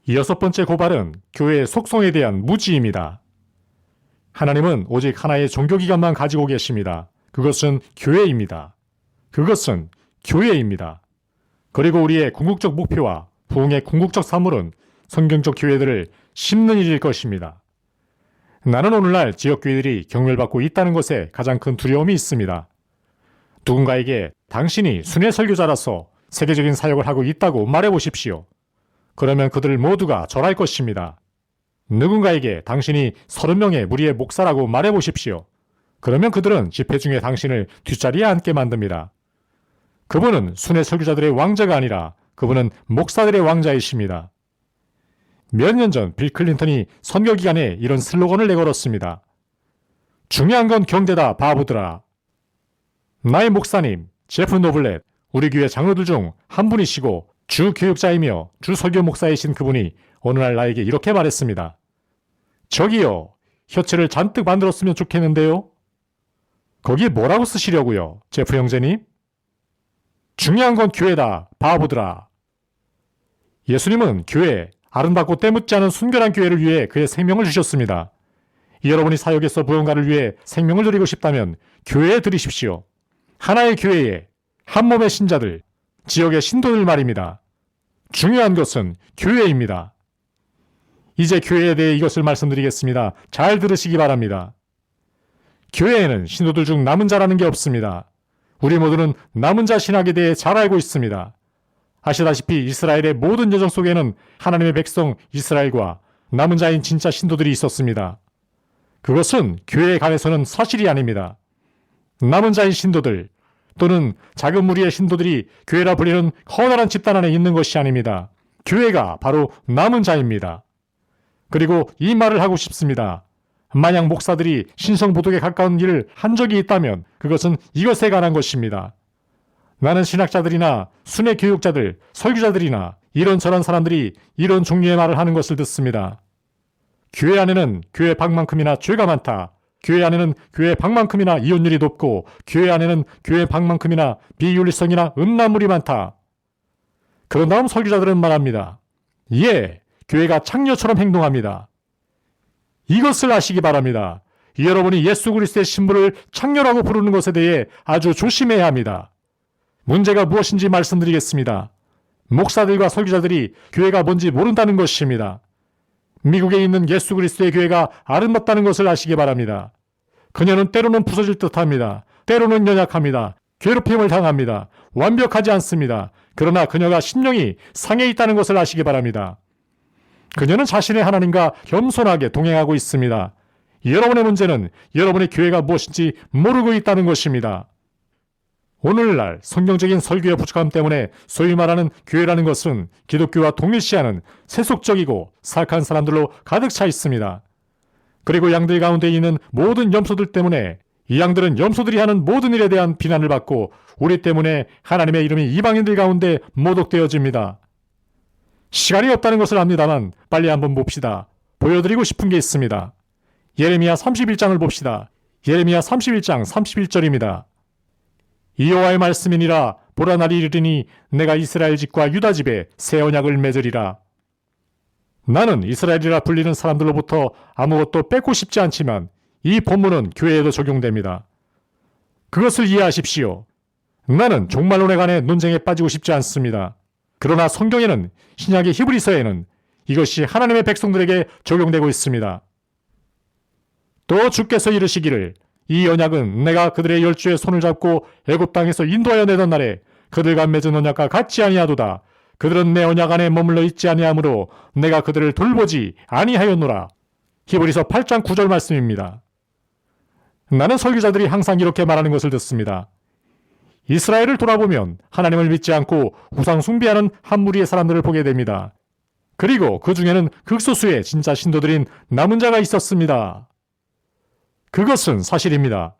여섯 번째 고발은 교회의 속성에 대한 무지입니다. 하나님은 오직 하나의 종교기관만 가지고 계십니다. 그것은 교회입니다. 그것은 교회입니다. 그리고 우리의 궁극적 목표와 부흥의 궁극적 사물은 성경적 교회들을 심는 일일 것입니다. 나는 오늘날 지역교회들이 경멸받고 있다는 것에 가장 큰 두려움이 있습니다. 누군가에게 당신이 순회 설교자라서 세계적인 사역을 하고 있다고 말해보십시오. 그러면 그들 모두가 절할 것입니다. 누군가에게 당신이 30명의 무리의 목사라고 말해보십시오. 그러면 그들은 집회 중에 당신을 뒷자리에 앉게 만듭니다. 그분은 순회 설교자들의 왕자가 아니라 그분은 목사들의 왕자이십니다. 몇 년 전 빌 클린턴이 선거 기간에 이런 슬로건을 내걸었습니다. 중요한 건 경제다 바보들아. 나의 목사님 제프 노블렛, 우리 교회 장로들 중 한 분이시고 주 교육자이며 주 설교 목사이신 그분이 어느 날 나에게 이렇게 말했습니다. 저기요, 혀체를 잔뜩 만들었으면 좋겠는데요. 거기에 뭐라고 쓰시려고요, 제프 형제님? 중요한 건 교회다, 바보들아. 예수님은 교회, 아름답고 때묻지 않은 순결한 교회를 위해 그의 생명을 주셨습니다. 여러분이 사역에서 무언가를 위해 생명을 드리고 싶다면 교회에 드리십시오. 하나의 교회에, 한 몸의 신자들, 지역의 신도들 말입니다. 중요한 것은 교회입니다. 이제 교회에 대해 이것을 말씀드리겠습니다. 잘 들으시기 바랍니다. 교회에는 신도들 중 남은 자라는 게 없습니다. 우리 모두는 남은 자 신학에 대해 잘 알고 있습니다. 아시다시피 이스라엘의 모든 여정 속에는 하나님의 백성 이스라엘과 남은 자인 진짜 신도들이 있었습니다. 그것은 교회에 관해서는 사실이 아닙니다. 남은 자인 신도들 또는 작은 무리의 신도들이 교회라 불리는 커다란 집단 안에 있는 것이 아닙니다. 교회가 바로 남은 자입니다. 그리고 이 말을 하고 싶습니다. 만약 목사들이 신성부독에 가까운 일을 한 적이 있다면 그것은 이것에 관한 것입니다. 나는 신학자들이나 순회 교육자들, 설교자들이나 이런저런 사람들이 이런 종류의 말을 하는 것을 듣습니다. 교회 안에는 교회 밖만큼이나 죄가 많다. 교회 안에는 교회 밖만큼이나 이혼율이 높고 교회 안에는 교회 밖만큼이나 비윤리성이나 음란물이 많다. 그런 다음 설교자들은 말합니다. 예, 교회가 창녀처럼 행동합니다. 이것을 아시기 바랍니다. 여러분이 예수 그리스도의 신부를 창녀라고 부르는 것에 대해 아주 조심해야 합니다. 문제가 무엇인지 말씀드리겠습니다. 목사들과 설교자들이 교회가 뭔지 모른다는 것입니다. 미국에 있는 예수 그리스도의 교회가 아름답다는 것을 아시기 바랍니다. 그녀는 때로는 부서질 듯합니다. 때로는 연약합니다. 괴롭힘을 당합니다. 완벽하지 않습니다. 그러나 그녀가 심령이 상해 있다는 것을 아시기 바랍니다. 그녀는 자신의 하나님과 겸손하게 동행하고 있습니다. 여러분의 문제는 여러분의 교회가 무엇인지 모르고 있다는 것입니다. 오늘날 성경적인 설교의 부족함 때문에 소위 말하는 교회라는 것은 기독교와 동일시하는 세속적이고 사악한 사람들로 가득 차 있습니다. 그리고 양들 가운데 있는 모든 염소들 때문에 이 양들은 염소들이 하는 모든 일에 대한 비난을 받고 우리 때문에 하나님의 이름이 이방인들 가운데 모독되어집니다. 시간이 없다는 것을 압니다만 빨리 한번 봅시다. 보여드리고 싶은 게 있습니다. 예레미야 31장을 봅시다. 예레미야 31장 31절입니다. 여호와의 말씀이니라. 보라 날이 이르리니 내가 이스라엘 집과 유다 집에 새 언약을 맺으리라. 나는 이스라엘이라 불리는 사람들로부터 아무것도 뺏고 싶지 않지만 이 본문은 교회에도 적용됩니다. 그것을 이해하십시오. 나는 종말론에 관해 논쟁에 빠지고 싶지 않습니다. 그러나 성경에는 신약의 히브리서에는 이것이 하나님의 백성들에게 적용되고 있습니다. 또 주께서 이르시기를 이 언약은 내가 그들의 열주의 손을 잡고 애굽 땅에서 인도하여 내던 날에 그들과 맺은 언약과 같지 아니하도다. 그들은 내 언약 안에 머물러 있지 아니하므로 내가 그들을 돌보지 아니하였노라. 히브리서 8장 9절 말씀입니다. 나는 설교자들이 항상 이렇게 말하는 것을 듣습니다. 이스라엘을 돌아보면 하나님을 믿지 않고 우상 숭배하는 한 무리의 사람들을 보게 됩니다. 그리고 그 중에는 극소수의 진짜 신도들인 남은 자가 있었습니다. 그것은 사실입니다.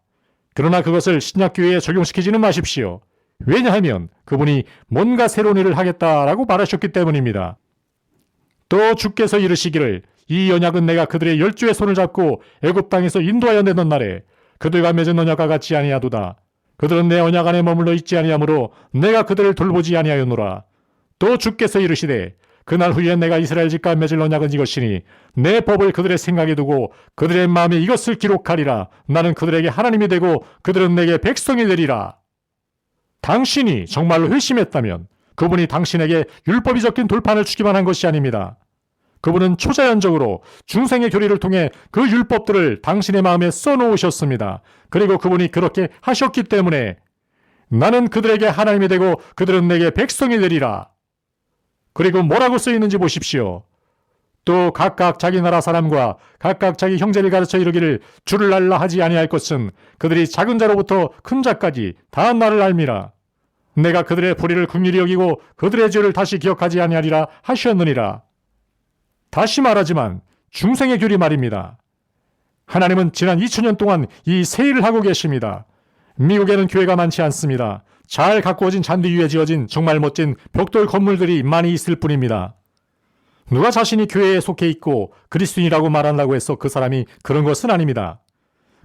그러나 그것을 신약교회에 적용시키지는 마십시오. 왜냐하면 그분이 뭔가 새로운 일을 하겠다라고 말하셨기 때문입니다. 또 주께서 이르시기를 이 언약은 내가 그들의 열주의 손을 잡고 애굽 땅에서 인도하여 내던 날에 그들과 맺은 언약과 같지 아니하도다. 그들은 내 언약 안에 머물러 있지 아니하므로 내가 그들을 돌보지 아니하였노라. 또 주께서 이르시되 그날 후에 내가 이스라엘 집과 맺을 언약은 이것이니 내 법을 그들의 생각에 두고 그들의 마음에 이것을 기록하리라. 나는 그들에게 하나님이 되고 그들은 내게 백성이 되리라. 당신이 정말로 회심했다면 그분이 당신에게 율법이 적힌 돌판을 주기만 한 것이 아닙니다. 그분은 초자연적으로 중생의 교리를 통해 그 율법들을 당신의 마음에 써놓으셨습니다. 그리고 그분이 그렇게 하셨기 때문에 나는 그들에게 하나님이 되고 그들은 내게 백성이 되리라. 그리고 뭐라고 써있는지 보십시오. 또 각각 자기 나라 사람과 각각 자기 형제를 가르쳐 이르기를 주를 알라 하지 아니할 것은 그들이 작은 자로부터 큰 자까지 다 나를 알미라. 내가 그들의 불의를 긍휼히 여기고 그들의 죄를 다시 기억하지 아니하리라 하셨느니라. 다시 말하지만 중생의 교리 말입니다. 하나님은 지난 2000년 동안 이 새 일을 하고 계십니다. 미국에는 교회가 많지 않습니다. 잘 가꾸어진 잔디 위에 지어진 정말 멋진 벽돌 건물들이 많이 있을 뿐입니다. 누가 자신이 교회에 속해 있고 그리스도인이라고 말한다고 해서 그 사람이 그런 것은 아닙니다.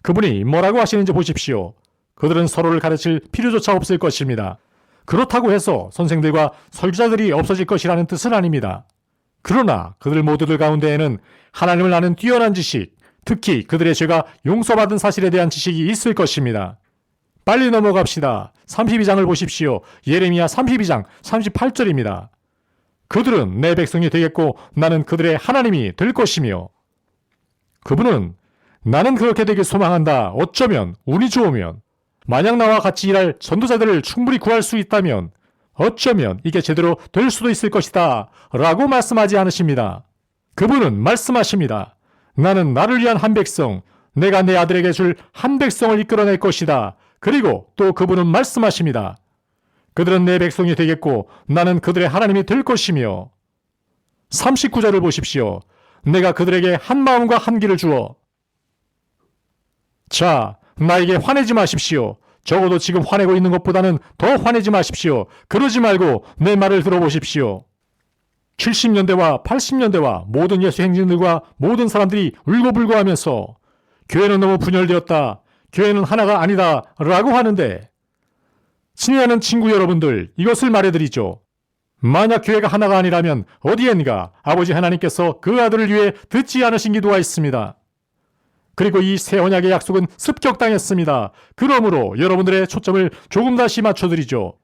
그분이 뭐라고 하시는지 보십시오. 그들은 서로를 가르칠 필요조차 없을 것입니다. 그렇다고 해서 선생들과 설교자들이 없어질 것이라는 뜻은 아닙니다. 그러나 그들 모두들 가운데에는 하나님을 아는 뛰어난 지식, 특히 그들의 죄가 용서받은 사실에 대한 지식이 있을 것입니다. 빨리 넘어갑시다. 32장을 보십시오. 예레미야 32장 38절입니다. 그들은 내 백성이 되겠고 나는 그들의 하나님이 될 것이며. 그분은 나는 그렇게 되길 소망한다. 어쩌면 운이 좋으면 만약 나와 같이 일할 전도자들을 충분히 구할 수 있다면 어쩌면 이게 제대로 될 수도 있을 것이다 라고 말씀하지 않으십니다. 그분은 말씀하십니다. 나는 나를 위한 한 백성, 내가 내 아들에게 줄 한 백성을 이끌어낼 것이다. 그리고 또 그분은 말씀하십니다. 그들은 내 백성이 되겠고 나는 그들의 하나님이 될 것이며. 39절을 보십시오. 내가 그들에게 한 마음과 한 길을 주어. 자, 나에게 화내지 마십시오. 적어도 지금 화내고 있는 것보다는 더 화내지 마십시오. 그러지 말고 내 말을 들어보십시오. 70년대와 80년대와 모든 예수 행진들과 모든 사람들이 울고불고 하면서 교회는 너무 분열되었다. 교회는 하나가 아니다 라고 하는데, 친애하는 친구 여러분들, 이것을 말해드리죠. 만약 교회가 하나가 아니라면 어디엔가 아버지 하나님께서 그 아들을 위해 듣지 않으신 기도가 있습니다. 그리고 이 새 언약의 약속은 습격당했습니다. 그러므로 여러분들의 초점을 조금 다시 맞춰드리죠.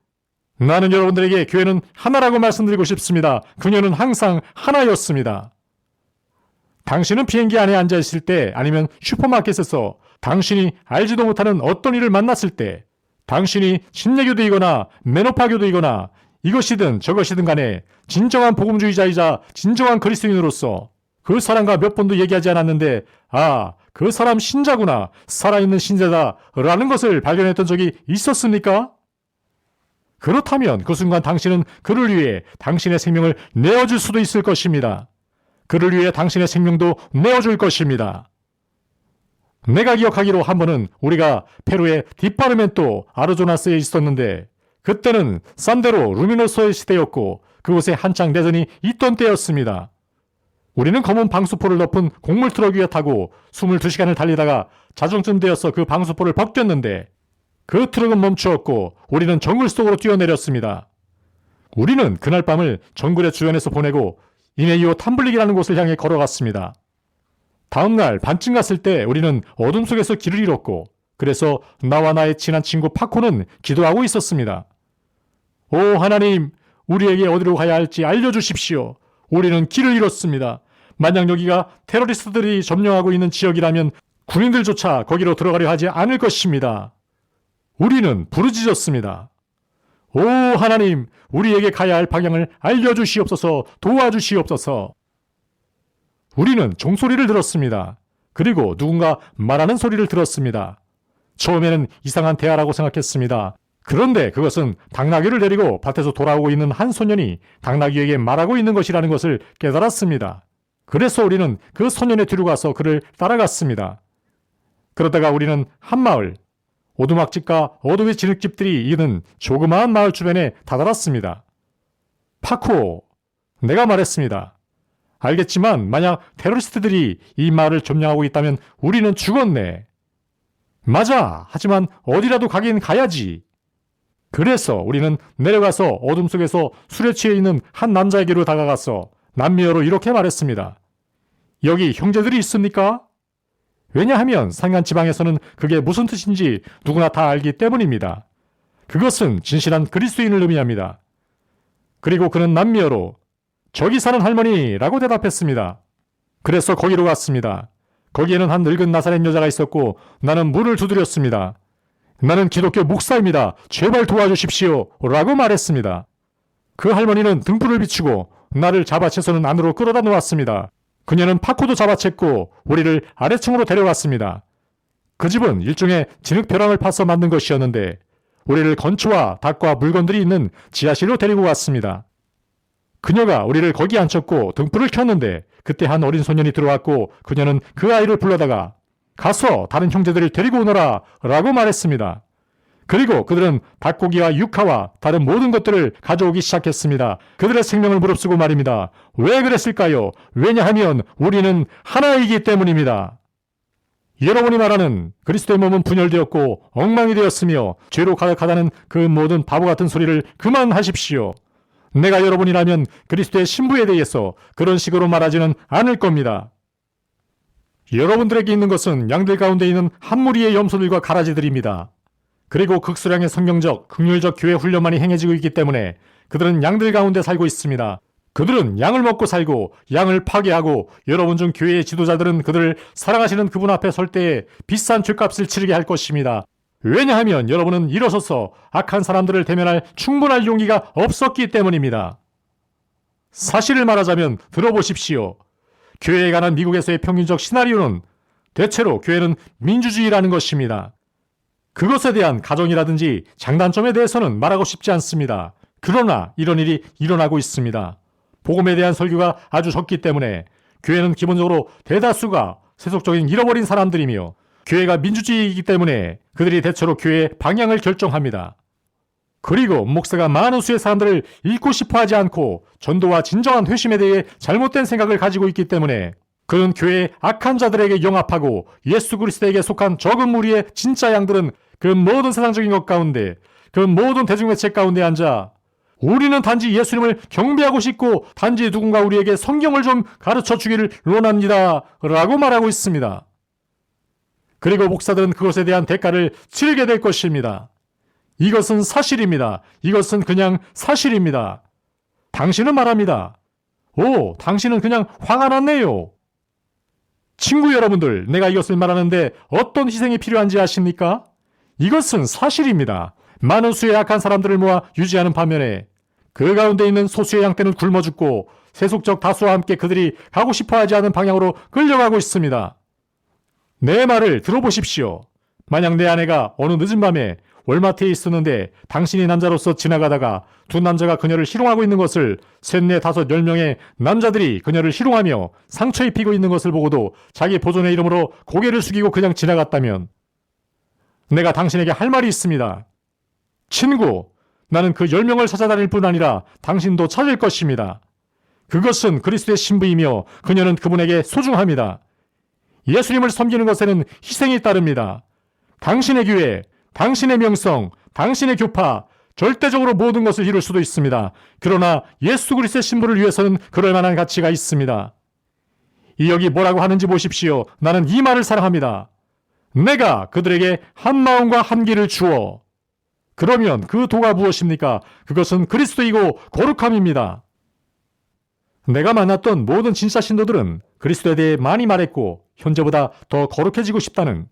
나는 여러분들에게 교회는 하나라고 말씀드리고 싶습니다. 그녀는 항상 하나였습니다. 당신은 비행기 안에 앉아있을 때, 아니면 슈퍼마켓에서 당신이 알지도 못하는 어떤 일을 만났을 때, 당신이 신내교도이거나 매너파교도이거나 이것이든 저것이든 간에 진정한 복음주의자이자 진정한 그리스도인으로서 그 사람과 몇 번도 얘기하지 않았는데, 아, 그 사람 신자구나, 살아있는 신자다 라는 것을 발견했던 적이 있었습니까? 그렇다면 그 순간 당신은 그를 위해 당신의 생명을 내어줄 수도 있을 것입니다. 그를 위해 당신의 생명도 내어줄 것입니다. 내가 기억하기로 한 번은 우리가 페루의 디파르멘토 아르조나스에 있었는데, 그때는 산데로 루미노소의 시대였고 그곳에 한창 대전이 있던 때였습니다. 우리는 검은 방수포를 덮은 곡물 트럭 위에 타고 22시간을 달리다가 자정쯤 되어서 그 방수포를 벗겼는데 그 트럭은 멈추었고 우리는 정글 속으로 뛰어내렸습니다. 우리는 그날 밤을 정글의 주변에서 보내고 이네이오 탐블릭이라는 곳을 향해 걸어갔습니다. 다음날 반쯤 갔을 때 우리는 어둠 속에서 길을 잃었고, 그래서 나와 나의 친한 친구 파코는 기도하고 있었습니다. 오 하나님, 우리에게 어디로 가야 할지 알려주십시오. 우리는 길을 잃었습니다. 만약 여기가 테러리스트들이 점령하고 있는 지역이라면 군인들조차 거기로 들어가려 하지 않을 것입니다. 우리는 부르짖었습니다. 오 하나님, 우리에게 가야 할 방향을 알려주시옵소서, 도와주시옵소서. 우리는 종소리를 들었습니다. 그리고 누군가 말하는 소리를 들었습니다. 처음에는 이상한 대화라고 생각했습니다. 그런데 그것은 당나귀를 데리고 밭에서 돌아오고 있는 한 소년이 당나귀에게 말하고 있는 것이라는 것을 깨달았습니다. 그래서 우리는 그 소년의 뒤로 가서 그를 따라갔습니다. 그러다가 우리는 한 마을, 오두막집과 어둠의 진흙집들이 있는 조그마한 마을 주변에 다다랐습니다. 파코, 내가 말했습니다. 알겠지만 만약 테러리스트들이 이 마을을 점령하고 있다면 우리는 죽었네. 맞아. 하지만 어디라도 가긴 가야지. 그래서 우리는 내려가서 어둠 속에서 술에 취해 있는 한 남자에게로 다가가서 남미어로 이렇게 말했습니다. 여기 형제들이 있습니까? 왜냐하면 산간지방에서는 그게 무슨 뜻인지 누구나 다 알기 때문입니다. 그것은 진실한 그리스도인을 의미합니다. 그리고 그는 남미어로 저기 사는 할머니라고 대답했습니다. 그래서 거기로 갔습니다. 거기에는 한 늙은 나사렛 여자가 있었고 나는 문을 두드렸습니다. 나는 기독교 목사입니다. 제발 도와주십시오. 라고 말했습니다. 그 할머니는 등불을 비추고 나를 잡아채서는 안으로 끌어다 놓았습니다. 그녀는 파코도 잡아챘고 우리를 아래층으로 데려갔습니다. 그 집은 일종의 진흙벼랑을 파서 만든 것이었는데 우리를 건초와 닭과 물건들이 있는 지하실로 데리고 갔습니다. 그녀가 우리를 거기 앉혔고 등불을 켰는데 그때 한 어린 소년이 들어왔고 그녀는 그 아이를 불러다가 가서 다른 형제들을 데리고 오너라 라고 말했습니다. 그리고 그들은 닭고기와 육화와 다른 모든 것들을 가져오기 시작했습니다. 그들의 생명을 무릅쓰고 말입니다. 왜 그랬을까요? 왜냐하면 우리는 하나이기 때문입니다. 여러분이 말하는 그리스도의 몸은 분열되었고 엉망이 되었으며 죄로 가득하다는 그 모든 바보 같은 소리를 그만하십시오. 내가 여러분이라면 그리스도의 신부에 대해서 그런 식으로 말하지는 않을 겁니다. 여러분들에게 있는 것은 양들 가운데 있는 한 무리의 염소들과 가라지들입니다. 그리고 극소량의 성경적, 긍휼적 교회 훈련만이 행해지고 있기 때문에 그들은 양들 가운데 살고 있습니다. 그들은 양을 먹고 살고 양을 파괴하고 여러분 중 교회의 지도자들은 그들을 사랑하시는 그분 앞에 설 때에 비싼 죗값을 치르게 할 것입니다. 왜냐하면 여러분은 일어서서 악한 사람들을 대면할 충분할 용기가 없었기 때문입니다. 사실을 말하자면 들어보십시오. 교회에 관한 미국에서의 평균적 시나리오는 대체로 교회는 민주주의라는 것입니다. 그것에 대한 가정이라든지 장단점에 대해서는 말하고 싶지 않습니다. 그러나 이런 일이 일어나고 있습니다. 복음에 대한 설교가 아주 적기 때문에 교회는 기본적으로 대다수가 세속적인 잃어버린 사람들이며 교회가 민주주의이기 때문에 그들이 대체로 교회의 방향을 결정합니다. 그리고 목사가 많은 수의 사람들을 잃고 싶어 하지 않고 전도와 진정한 회심에 대해 잘못된 생각을 가지고 있기 때문에 그는 교회의 악한 자들에게 영합하고 예수 그리스도에게 속한 적은 무리의 진짜 양들은 그 모든 세상적인 것 가운데 그 모든 대중매체 가운데 앉아 우리는 단지 예수님을 경배하고 싶고 단지 누군가 우리에게 성경을 좀 가르쳐 주기를 원합니다 라고 말하고 있습니다. 그리고 목사들은 그것에 대한 대가를 치르게 될 것입니다. 이것은 사실입니다. 이것은 그냥 사실입니다. 당신은 말합니다. 오, 당신은 그냥 화가 났네요. 친구 여러분들, 내가 이것을 말하는데 어떤 희생이 필요한지 아십니까? 이것은 사실입니다. 많은 수의 악한 사람들을 모아 유지하는 반면에 그 가운데 있는 소수의 양떼는 굶어 죽고 세속적 다수와 함께 그들이 가고 싶어 하지 않은 방향으로 끌려가고 있습니다. 내 말을 들어보십시오. 만약 내 아내가 어느 늦은 밤에 월마트에 있었는데 당신이 남자로서 지나가다가 두 남자가 그녀를 희롱하고 있는 것을 셋, 넷, 다섯, 10명의 남자들이 그녀를 희롱하며 상처 입히고 있는 것을 보고도 자기 보존의 이름으로 고개를 숙이고 그냥 지나갔다면 내가 당신에게 할 말이 있습니다. 친구, 나는 그 10명을 찾아다닐 뿐 아니라 당신도 찾을 것입니다. 그것은 그리스도의 신부이며 그녀는 그분에게 소중합니다. 예수님을 섬기는 것에는 희생이 따릅니다. 당신의 교회, 당신의 명성, 당신의 교파, 절대적으로 모든 것을 이룰 수도 있습니다. 그러나 예수 그리스도의 신부를 위해서는 그럴 만한 가치가 있습니다. 이 여기 뭐라고 하는지 보십시오. 나는 이 말을 사랑합니다. 내가 그들에게 한 마음과 한 길을 주어. 그러면 그 도가 무엇입니까? 그것은 그리스도이고 거룩함입니다. 내가 만났던 모든 진짜 신도들은 그리스도에 대해 많이 말했고 현재보다 더 거룩해지고 싶다는,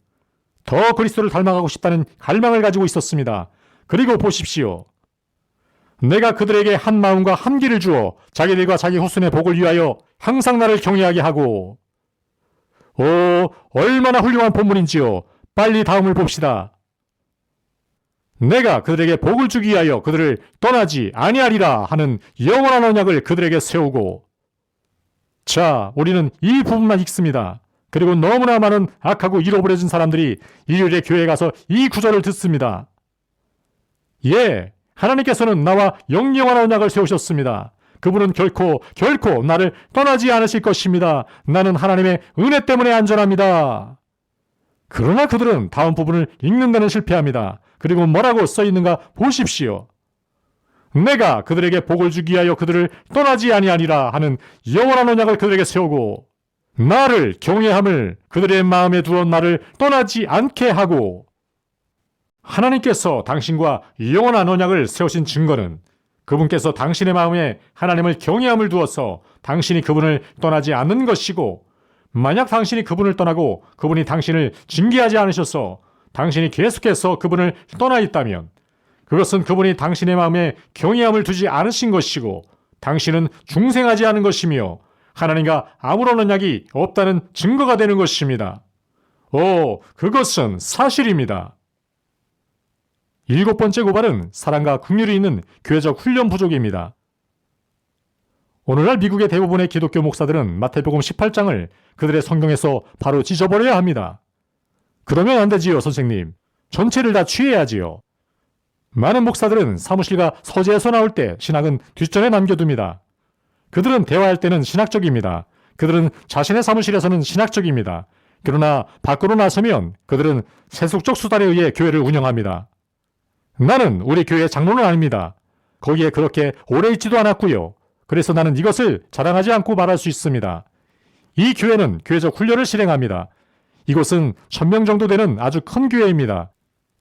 더 그리스도를 닮아가고 싶다는 갈망을 가지고 있었습니다. 그리고 보십시오. 내가 그들에게 한 마음과 한 길을 주어 자기들과 자기 후손의 복을 위하여 항상 나를 경외하게 하고. 오, 얼마나 훌륭한 본문인지요. 빨리 다음을 봅시다. 내가 그들에게 복을 주기 위하여 그들을 떠나지 아니하리라 하는 영원한 언약을 그들에게 세우고. 자, 우리는 이 부분만 읽습니다. 그리고 너무나 많은 악하고 잃어버려진 사람들이 일요일에 교회에 가서 이 구절을 듣습니다. 예, 하나님께서는 나와 영영한 언약을 세우셨습니다. 그분은 결코 나를 떠나지 않으실 것입니다. 나는 하나님의 은혜 때문에 안전합니다. 그러나 그들은 다음 부분을 읽는 데는 실패합니다. 그리고 뭐라고 써 있는가 보십시오. 내가 그들에게 복을 주기 위하여 그들을 떠나지 아니하니라 하는 영원한 언약을 그들에게 세우고 나를 경외함을 그들의 마음에 두어 나를 떠나지 않게 하고, 하나님께서 당신과 영원한 언약을 세우신 증거는 그분께서 당신의 마음에 하나님을 경외함을 두어서 당신이 그분을 떠나지 않는 것이고, 만약 당신이 그분을 떠나고 그분이 당신을 징계하지 않으셔서 당신이 계속해서 그분을 떠나 있다면 그것은 그분이 당신의 마음에 경외함을 두지 않으신 것이고 당신은 중생하지 않은 것이며 하나님과 아무런 언약이 없다는 증거가 되는 것입니다. 그것은 사실입니다. 7번째 고발은 사랑과 긍휼이 있는 교회적 훈련 부족입니다. 오늘날 미국의 대부분의 기독교 목사들은 마태복음 18장을 그들의 성경에서 바로 찢어버려야 합니다. 그러면 안 되지요, 선생님. 전체를 다 취해야지요. 많은 목사들은 사무실과 서재에서 나올 때 신학은 뒷전에 남겨둡니다. 그들은 대화할 때는 신학적입니다. 그들은 자신의 사무실에서는 신학적입니다. 그러나 밖으로 나서면 그들은 세속적 수단에 의해 교회를 운영합니다. 나는 우리 교회의 장로는 아닙니다. 거기에 그렇게 오래 있지도 않았고요. 그래서 나는 이것을 자랑하지 않고 말할 수 있습니다. 이 교회는 교회적 훈련을 실행합니다. 이곳은 1000명 정도 되는 아주 큰 교회입니다.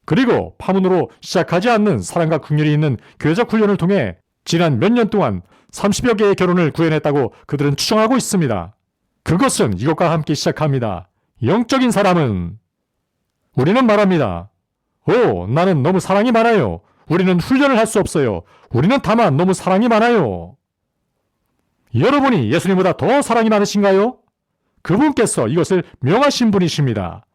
그리고 파문으로 시작하지 않는 사랑과 긍휼이 있는 교회적 훈련을 통해 지난 몇 년 동안 30여 개의 결혼을 구해냈다고 그들은 추정하고 있습니다. 그것은 이것과 함께 시작합니다. 영적인 사람은 우리는 말합니다. 나는 너무 사랑이 많아요. 우리는 훈련을 할 수 없어요. 우리는 다만 너무 사랑이 많아요. 여러분이 예수님보다 더 사랑이 많으신가요? 그분께서 이것을 명하신 분이십니다.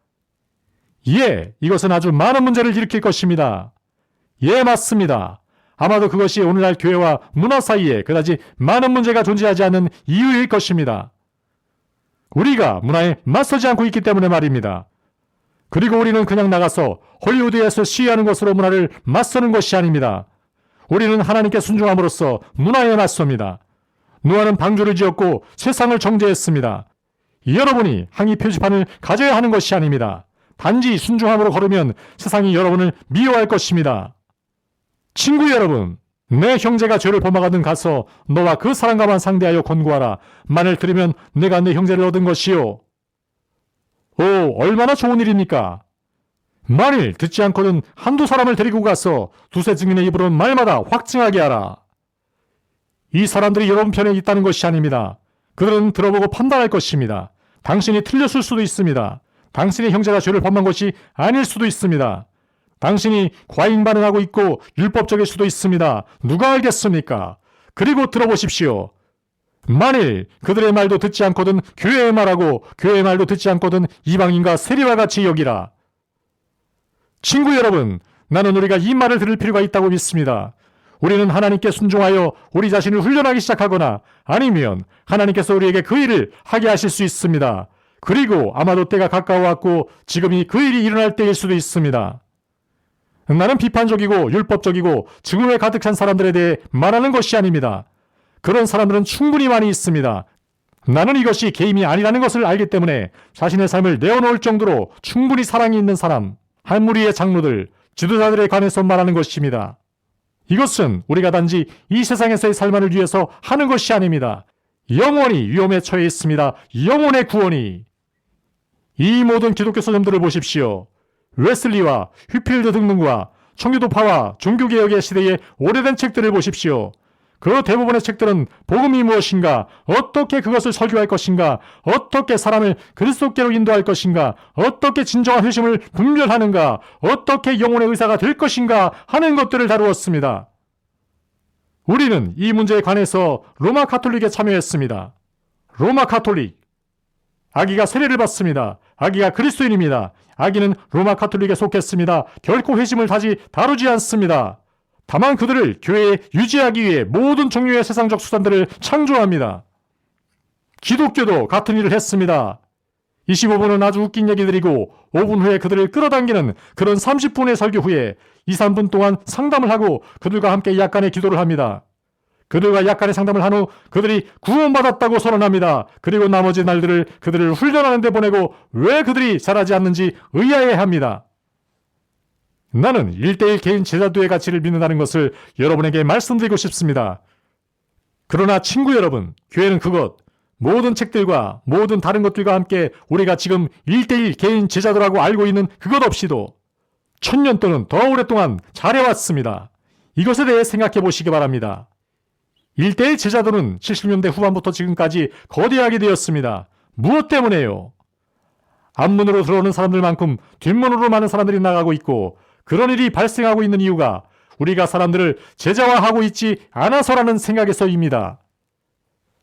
이것은 아주 많은 문제를 일으킬 것입니다. 맞습니다. 아마도 그것이 오늘날 교회와 문화 사이에 그다지 많은 문제가 존재하지 않는 이유일 것입니다. 우리가 문화에 맞서지 않고 있기 때문에 말입니다. 그리고 우리는 그냥 나가서 헐리우드에서 시위하는 것으로 문화를 맞서는 것이 아닙니다. 우리는 하나님께 순종함으로써 문화에 맞섭니다. 노아는 방주를 지었고 세상을 정죄했습니다. 여러분이 항의 표지판을 가져야 하는 것이 아닙니다. 단지 순종함으로 걸으면 세상이 여러분을 미워할 것입니다. 친구 여러분, 내 형제가 죄를 범하거든 가서 너와 그 사람과만 상대하여 권고하라. 만일 들으면 내가 내 형제를 얻은 것이요. 얼마나 좋은 일입니까? 만일 듣지 않고는 한두 사람을 데리고 가서 두세 증인의 입으로 말마다 확증하게 하라. 이 사람들이 여러분 편에 있다는 것이 아닙니다. 그들은 들어보고 판단할 것입니다. 당신이 틀렸을 수도 있습니다. 당신의 형제가 죄를 범한 것이 아닐 수도 있습니다. 당신이 과잉 반응하고 있고 율법적일 수도 있습니다. 누가 알겠습니까? 그리고 들어보십시오. 만일 그들의 말도 듣지 않거든 교회의 말하고 교회의 말도 듣지 않거든 이방인과 세리와 같이 여기라. 친구 여러분, 나는 우리가 이 말을 들을 필요가 있다고 믿습니다. 우리는 하나님께 순종하여 우리 자신을 훈련하기 시작하거나 아니면 하나님께서 우리에게 그 일을 하게 하실 수 있습니다. 그리고 아마도 때가 가까워왔고 지금이 그 일이 일어날 때일 수도 있습니다. 나는 비판적이고 율법적이고 증오에 가득한 사람들에 대해 말하는 것이 아닙니다. 그런 사람들은 충분히 많이 있습니다. 나는 이것이 게임이 아니라는 것을 알기 때문에 자신의 삶을 내어놓을 정도로 충분히 사랑이 있는 사람, 한 무리의 장로들, 지도자들에 관해서 말하는 것입니다. 이것은 우리가 단지 이 세상에서의 삶만을 위해서 하는 것이 아닙니다. 영원히 위험에 처해 있습니다. 영혼의 구원이. 이 모든 기독교 서점들을 보십시오. 웨슬리와 휘필드 등등과 청교도파와 종교개혁의 시대의 오래된 책들을 보십시오. 그 대부분의 책들은 복음이 무엇인가, 어떻게 그것을 설교할 것인가, 어떻게 사람을 그리스도께로 인도할 것인가, 어떻게 진정한 회심을 분별하는가, 어떻게 영혼의 의사가 될 것인가 하는 것들을 다루었습니다. 우리는 이 문제에 관해서 로마 가톨릭에 참여했습니다. 로마 가톨릭. 아기가 세례를 받습니다. 아기가 그리스도인입니다. 아기는 로마 가톨릭에 속했습니다. 결코 회심을 다루지 않습니다. 다만 그들을 교회에 유지하기 위해 모든 종류의 세상적 수단들을 창조합니다. 기독교도 같은 일을 했습니다. 25분은 아주 웃긴 얘기들이고 5분 후에 그들을 끌어당기는 그런 30분의 설교 후에 2, 3분 동안 상담을 하고 그들과 함께 약간의 기도를 합니다. 그들과 약간의 상담을 한 후 그들이 구원받았다고 선언합니다. 그리고 나머지 날들을 그들을 훈련하는 데 보내고 왜 그들이 잘하지 않는지 의아해합니다. 나는 1대1 개인 제자도의 가치를 믿는다는 것을 여러분에게 말씀드리고 싶습니다. 그러나 친구 여러분, 교회는 그것, 모든 책들과 모든 다른 것들과 함께 우리가 지금 1대1 개인 제자도라고 알고 있는 그것 없이도 1000년 또는 더 오랫동안 잘해왔습니다. 이것에 대해 생각해 보시기 바랍니다. 1대1 제자도는 70년대 후반부터 지금까지 거대하게 되었습니다. 무엇 때문에요? 앞문으로 들어오는 사람들만큼 뒷문으로 많은 사람들이 나가고 있고, 그런 일이 발생하고 있는 이유가 우리가 사람들을 제자화하고 있지 않아서라는 생각에서입니다.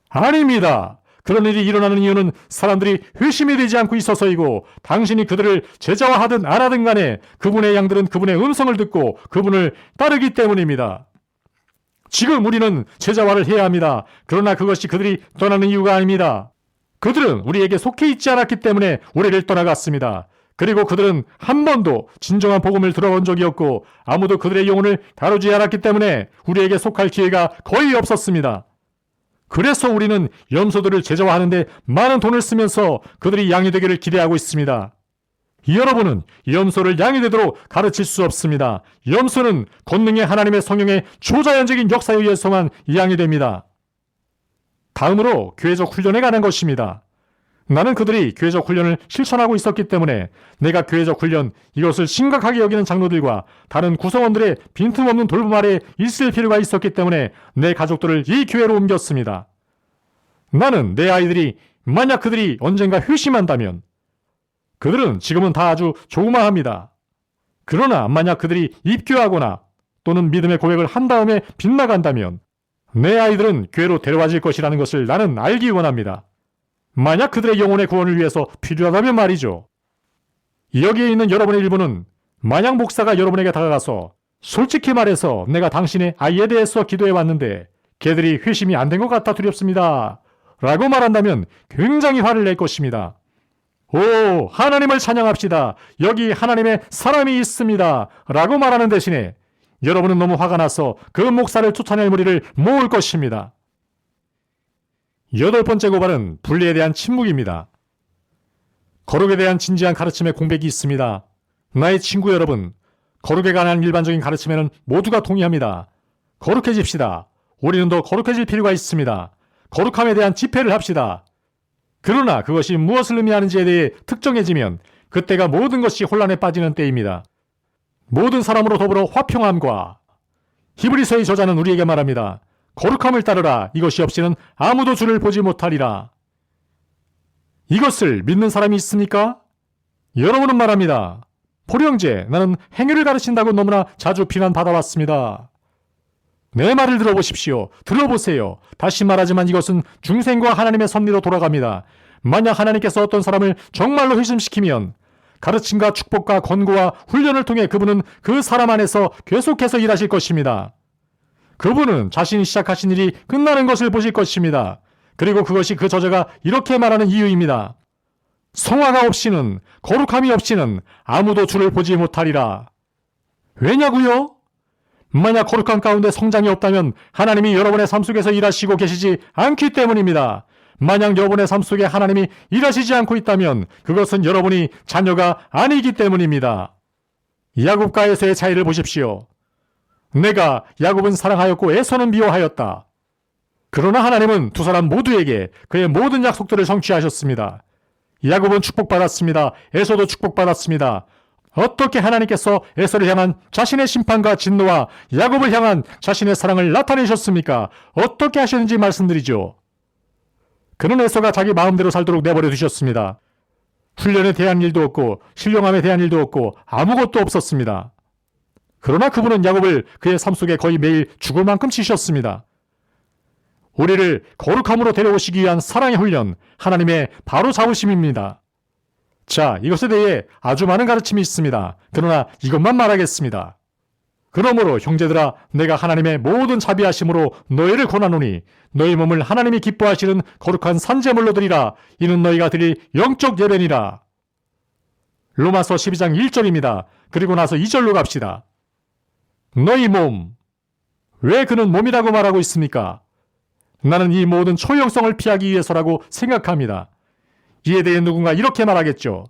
아닙니다. 그런 일이 일어나는 이유는 사람들이 회심이 되지 않고 있어서이고, 당신이 그들을 제자화하든 안 하든 간에 그분의 양들은 그분의 음성을 듣고 그분을 따르기 때문입니다. 지금 우리는 제자화를 해야 합니다. 그러나 그것이 그들이 떠나는 이유가 아닙니다. 그들은 우리에게 속해 있지 않았기 때문에 우리를 떠나갔습니다. 그리고 그들은 한 번도 진정한 복음을 들어본 적이 없고 아무도 그들의 영혼을 다루지 않았기 때문에 우리에게 속할 기회가 거의 없었습니다. 그래서 우리는 염소들을 제자화하는데 많은 돈을 쓰면서 그들이 양이 되기를 기대하고 있습니다. 여러분은 염소를 양이 되도록 가르칠 수 없습니다. 염소는 권능의 하나님의 성령의 초자연적인 역사에 의해서만 양이 됩니다. 다음으로 교회적 훈련에 관한 것입니다. 나는 그들이 교회적 훈련을 실천하고 있었기 때문에 내가 교회적 훈련, 이것을 심각하게 여기는 장로들과 다른 구성원들의 빈틈없는 돌봄 아래 있을 필요가 있었기 때문에 내 가족들을 이 교회로 옮겼습니다. 나는 내 아이들이 만약 그들이 언젠가 회심한다면, 그들은 지금은 다 아주 조그마합니다. 그러나 만약 그들이 입교하거나 또는 믿음의 고백을 한 다음에 빗나간다면 내 아이들은 교회로 데려와질 것이라는 것을 나는 알기 원합니다. 만약 그들의 영혼의 구원을 위해서 필요하다면 말이죠. 여기에 있는 여러분의 일부는 만약 목사가 여러분에게 다가가서 솔직히 말해서 내가 당신의 아이에 대해서 기도해 왔는데 걔들이 회심이 안 된 것 같아 두렵습니다 라고 말한다면 굉장히 화를 낼 것입니다. 오, 하나님을 찬양합시다. 여기 하나님의 사람이 있습니다 라고 말하는 대신에 여러분은 너무 화가 나서 그 목사를 쫓아낼 무리를 모을 것입니다. 8번째 고발은 분리에 대한 침묵입니다. 거룩에 대한 진지한 가르침의 공백이 있습니다. 나의 친구 여러분, 거룩에 관한 일반적인 가르침에는 모두가 동의합니다. 거룩해집시다. 우리는 더 거룩해질 필요가 있습니다. 거룩함에 대한 집회를 합시다. 그러나 그것이 무엇을 의미하는지에 대해 특정해지면 그때가 모든 것이 혼란에 빠지는 때입니다. 모든 사람으로 더불어 화평함과, 히브리서의 저자는 우리에게 말합니다. 거룩함을 따르라. 이것이 없이는 아무도 주를 보지 못하리라. 이것을 믿는 사람이 있습니까? 여러분은 말합니다. 포령제, 나는 행위를 가르친다고 너무나 자주 비난받아왔습니다. 내 말을 들어보십시오. 들어보세요. 다시 말하지만 이것은 중생과 하나님의 섭리로 돌아갑니다. 만약 하나님께서 어떤 사람을 정말로 회심시키면 가르침과 축복과 권고와 훈련을 통해 그분은 그 사람 안에서 계속해서 일하실 것입니다. 그분은 자신이 시작하신 일이 끝나는 것을 보실 것입니다. 그리고 그것이 그 저자가 이렇게 말하는 이유입니다. 성화가 없이는, 거룩함이 없이는 아무도 주를 보지 못하리라. 왜냐고요? 만약 거룩함 가운데 성장이 없다면 하나님이 여러분의 삶 속에서 일하시고 계시지 않기 때문입니다. 만약 여러분의 삶 속에 하나님이 일하시지 않고 있다면 그것은 여러분이 자녀가 아니기 때문입니다. 야곱과에서의 차이를 보십시오. 내가 야곱은 사랑하였고 에서는 미워하였다. 그러나 하나님은 두 사람 모두에게 그의 모든 약속들을 성취하셨습니다. 야곱은 축복받았습니다. 에서도 축복받았습니다. 어떻게 하나님께서 에서를 향한 자신의 심판과 진노와 야곱을 향한 자신의 사랑을 나타내셨습니까? 어떻게 하셨는지 말씀드리죠. 그는 에서가 자기 마음대로 살도록 내버려 두셨습니다. 훈련에 대한 일도 없고 신령함에 대한 일도 없고 아무것도 없었습니다. 그러나 그분은 야곱을 그의 삶 속에 거의 매일 죽을 만큼 치셨습니다. 우리를 거룩함으로 데려오시기 위한 사랑의 훈련, 하나님의 바로 잡으심입니다. 자, 이것에 대해 아주 많은 가르침이 있습니다. 그러나 이것만 말하겠습니다. 그러므로 형제들아, 내가 하나님의 모든 자비하심으로 너희를 권하노니 너희 몸을 하나님이 기뻐하시는 거룩한 산제물로 드리라. 이는 너희가 드릴 영적 예배니라. 로마서 12장 1절입니다. 그리고 나서 2절로 갑시다. 너희 몸. 왜 그는 몸이라고 말하고 있습니까? 나는 이 모든 초형성을 피하기 위해서라고 생각합니다. 이에 대해 누군가 이렇게 말하겠죠.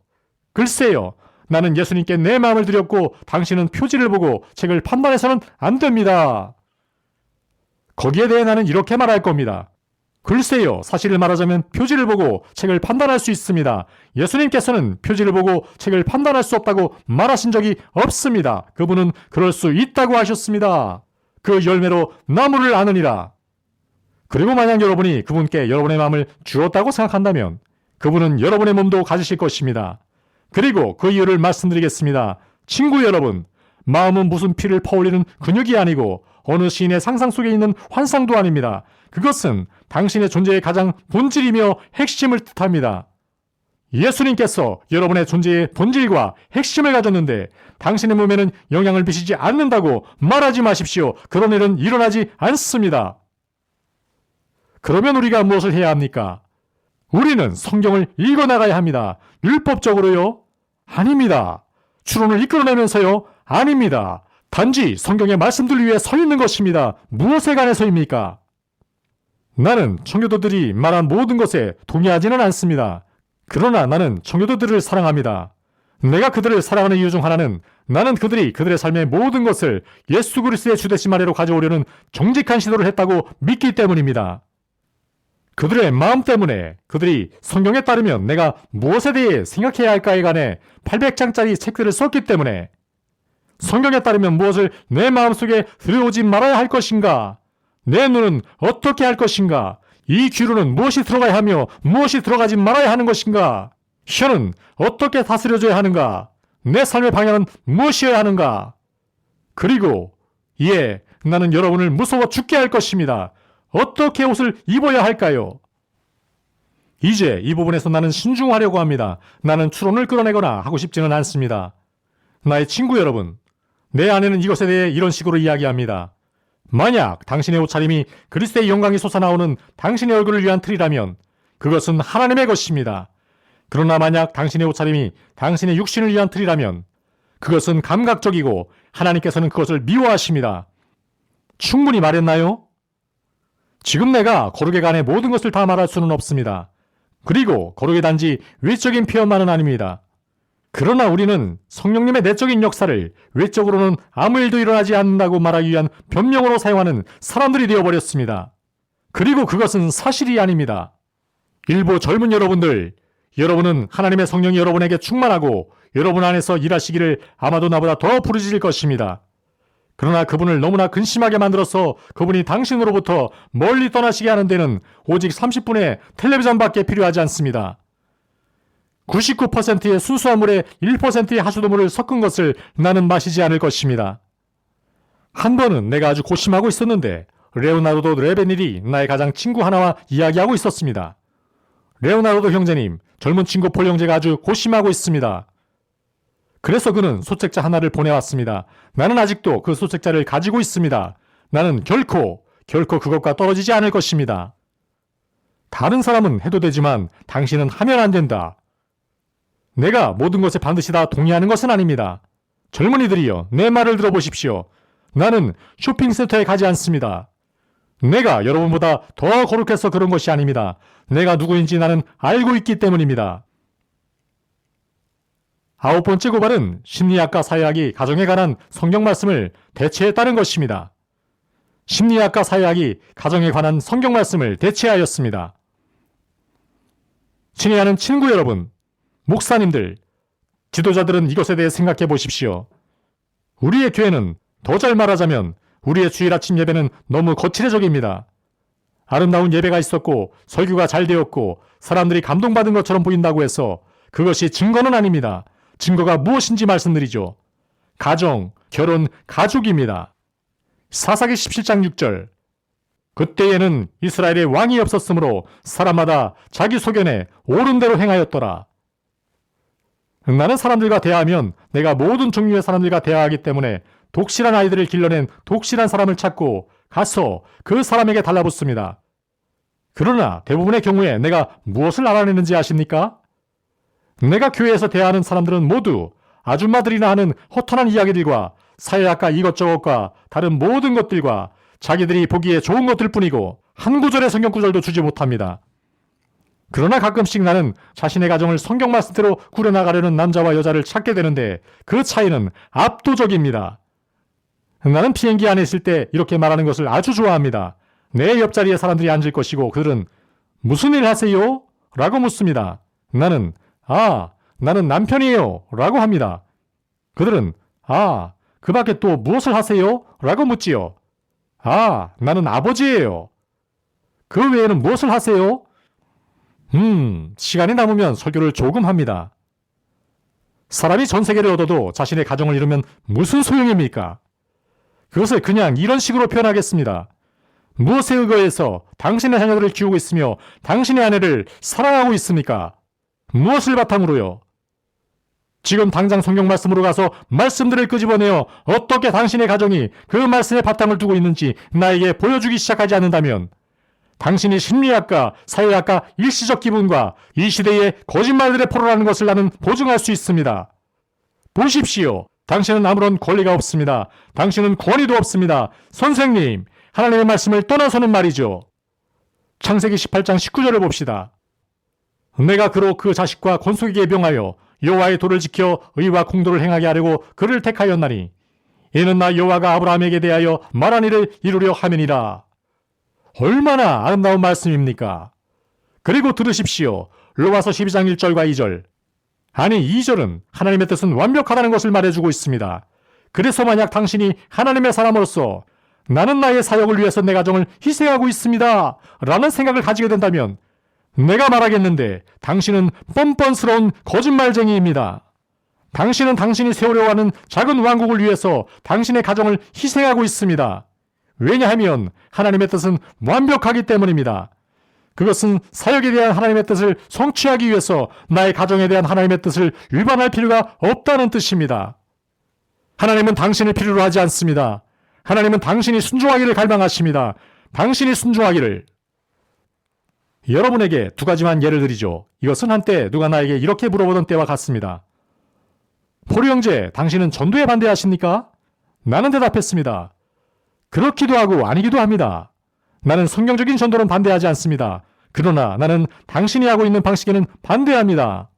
글쎄요, 나는 예수님께 내 마음을 드렸고 당신은 표지를 보고 책을 판단해서는 안 됩니다. 거기에 대해 나는 이렇게 말할 겁니다. 글쎄요, 사실을 말하자면 표지를 보고 책을 판단할 수 있습니다. 예수님께서는 표지를 보고 책을 판단할 수 없다고 말하신 적이 없습니다. 그분은 그럴 수 있다고 하셨습니다. 그 열매로 나무를 아느니라. 그리고 만약 여러분이 그분께 여러분의 마음을 주었다고 생각한다면 그분은 여러분의 몸도 가지실 것입니다. 그리고 그 이유를 말씀드리겠습니다. 친구 여러분, 마음은 무슨 피를 퍼올리는 근육이 아니고 어느 시인의 상상 속에 있는 환상도 아닙니다. 그것은 당신의 존재의 가장 본질이며 핵심을 뜻합니다. 예수님께서 여러분의 존재의 본질과 핵심을 가졌는데 당신의 몸에는 영향을 미치지 않는다고 말하지 마십시오. 그런 일은 일어나지 않습니다. 그러면 우리가 무엇을 해야 합니까? 우리는 성경을 읽어나가야 합니다. 율법적으로요? 아닙니다. 추론을 이끌어내면서요? 아닙니다. 단지 성경의 말씀들 위에 서 있는 것입니다. 무엇에 관해서입니까? 나는 청교도들이 말한 모든 것에 동의하지는 않습니다. 그러나 나는 청교도들을 사랑합니다. 내가 그들을 사랑하는 이유 중 하나는 나는 그들이 그들의 삶의 모든 것을 예수 그리스도의 주되신 아래로 가져오려는 정직한 시도를 했다고 믿기 때문입니다. 그들의 마음 때문에 그들이 성경에 따르면 내가 무엇에 대해 생각해야 할까에 관해 800장짜리 책들을 썼기 때문에 성경에 따르면 무엇을 내 마음속에 들여오지 말아야 할 것인가? 내 눈은 어떻게 할 것인가? 이 귀로는 무엇이 들어가야 하며 무엇이 들어가지 말아야 하는 것인가? 혀는 어떻게 다스려져야 하는가? 내 삶의 방향은 무엇이어야 하는가? 그리고 나는 여러분을 무서워 죽게 할 것입니다. 어떻게 옷을 입어야 할까요? 이제 이 부분에서 나는 신중하려고 합니다. 나는 추론을 끌어내거나 하고 싶지는 않습니다. 나의 친구 여러분, 내 아내는 이것에 대해 이런 식으로 이야기합니다. 만약 당신의 옷차림이 그리스도의 영광이 솟아나오는 당신의 얼굴을 위한 틀이라면 그것은 하나님의 것입니다. 그러나 만약 당신의 옷차림이 당신의 육신을 위한 틀이라면 그것은 감각적이고 하나님께서는 그것을 미워하십니다. 충분히 말했나요? 지금 내가 거룩에 관해 모든 것을 다 말할 수는 없습니다. 그리고 거룩의 단지 외적인 표현만은 아닙니다. 그러나 우리는 성령님의 내적인 역사를 외적으로는 아무 일도 일어나지 않는다고 말하기 위한 변명으로 사용하는 사람들이 되어버렸습니다. 그리고 그것은 사실이 아닙니다. 일부 젊은 여러분은 하나님의 성령이 여러분에게 충만하고 여러분 안에서 일하시기를 아마도 나보다 더 부르짖을 것입니다. 그러나 그분을 너무나 근심하게 만들어서 그분이 당신으로부터 멀리 떠나시게 하는 데는 오직 30분의 텔레비전밖에 필요하지 않습니다. 99%의 순수한 물에 1%의 하수도물을 섞은 것을 나는 마시지 않을 것입니다. 한 번은 내가 아주 고심하고 있었는데 레오나르도 레베닐이 나의 가장 친구 하나와 이야기하고 있었습니다. 레오나르도 형제님, 젊은 친구 폴 형제가 아주 고심하고 있습니다. 그래서 그는 소책자 하나를 보내왔습니다. 나는 아직도 그 소책자를 가지고 있습니다. 나는 결코 그것과 떨어지지 않을 것입니다. 다른 사람은 해도 되지만 당신은 하면 안 된다. 내가 모든 것에 반드시 다 동의하는 것은 아닙니다. 젊은이들이여, 내 말을 들어보십시오. 나는 쇼핑센터에 가지 않습니다. 내가 여러분보다 더 거룩해서 그런 것이 아닙니다. 내가 누구인지 나는 알고 있기 때문입니다. 9번째 고발은 심리학과 사회학이 가정에 관한 성경 말씀을 대체에 따른 것입니다. 심리학과 사회학이 가정에 관한 성경 말씀을 대체하였습니다. 친애하는 친구 여러분, 목사님들, 지도자들은 이것에 대해 생각해 보십시오. 우리의 교회는 더 잘 말하자면 우리의 주일 아침 예배는 너무 거칠해적입니다. 아름다운 예배가 있었고 설교가 잘 되었고 사람들이 감동받은 것처럼 보인다고 해서 그것이 증거는 아닙니다. 증거가 무엇인지 말씀드리죠. 가정, 결혼, 가족입니다. 사사기 17장 6절. 그때에는 이스라엘에 왕이 없었으므로 사람마다 자기 소견에 옳은 대로 행하였더라. 나는 사람들과 대화하면 내가 모든 종류의 사람들과 대화하기 때문에 독실한 아이들을 길러낸 독실한 사람을 찾고 가서 그 사람에게 달라붙습니다. 그러나 대부분의 경우에 내가 무엇을 알아내는지 아십니까? 내가 교회에서 대하는 사람들은 모두 아줌마들이나 하는 허탄한 이야기들과 사회학과 이것저것과 다른 모든 것들과 자기들이 보기에 좋은 것들 뿐이고 한 구절의 성경 구절도 주지 못합니다. 그러나 가끔씩 나는 자신의 가정을 성경 말씀대로 꾸려나가려는 남자와 여자를 찾게 되는데 그 차이는 압도적입니다. 나는 비행기 안에 있을 때 이렇게 말하는 것을 아주 좋아합니다. 내 옆자리에 사람들이 앉을 것이고 그들은 무슨 일 하세요? 라고 묻습니다. 나는 나는 남편이에요. 라고 합니다. 그들은 그 밖에 또 무엇을 하세요? 라고 묻지요. 나는 아버지예요. 그 외에는 무엇을 하세요? 시간이 남으면 설교를 조금 합니다. 사람이 전 세계를 얻어도 자신의 가정을 이루면 무슨 소용입니까? 그것을 그냥 이런 식으로 표현하겠습니다. 무엇에 의거해서 당신의 자녀들을 키우고 있으며 당신의 아내를 사랑하고 있습니까? 무엇을 바탕으로요? 지금 당장 성경 말씀으로 가서 말씀들을 끄집어내어 어떻게 당신의 가정이 그 말씀에 바탕을 두고 있는지 나에게 보여주기 시작하지 않는다면 당신이 심리학과, 사회학과 일시적 기분과 이 시대의 거짓말들의 포로라는 것을 나는 보증할 수 있습니다. 보십시오. 당신은 아무런 권리가 없습니다. 당신은 권위도 없습니다. 선생님, 하나님의 말씀을 떠나서는 말이죠. 창세기 18장 19절을 봅시다. 내가 그로 그 자식과 건속에게 명하여 여호와의 도를 지켜 의와 공도를 행하게 하려고 그를 택하였나니 이는 나 여호와가 아브라함에게 대하여 말한 일을 이루려 함이니라. 얼마나 아름다운 말씀입니까? 그리고 들으십시오. 로마서 12장 1절과 2절. 아니 2절은 하나님의 뜻은 완벽하다는 것을 말해주고 있습니다. 그래서 만약 당신이 하나님의 사람으로서 나는 나의 사역을 위해서 내 가정을 희생하고 있습니다 라는 생각을 가지게 된다면 내가 말하겠는데 당신은 뻔뻔스러운 거짓말쟁이입니다. 당신은 당신이 세우려고 하는 작은 왕국을 위해서 당신의 가정을 희생하고 있습니다. 왜냐하면 하나님의 뜻은 완벽하기 때문입니다. 그것은 사역에 대한 하나님의 뜻을 성취하기 위해서 나의 가정에 대한 하나님의 뜻을 위반할 필요가 없다는 뜻입니다. 하나님은 당신을 필요로 하지 않습니다. 하나님은 당신이 순종하기를 갈망하십니다. 당신이 순종하기를. 여러분에게 두 가지만 예를 드리죠. 이것은 한때 누가 나에게 이렇게 물어보던 때와 같습니다. 포류 형제, 당신은 전도에 반대하십니까? 나는 대답했습니다. 그렇기도 하고 아니기도 합니다. 나는 성경적인 전도는 반대하지 않습니다. 그러나 나는 당신이 하고 있는 방식에는 반대합니다.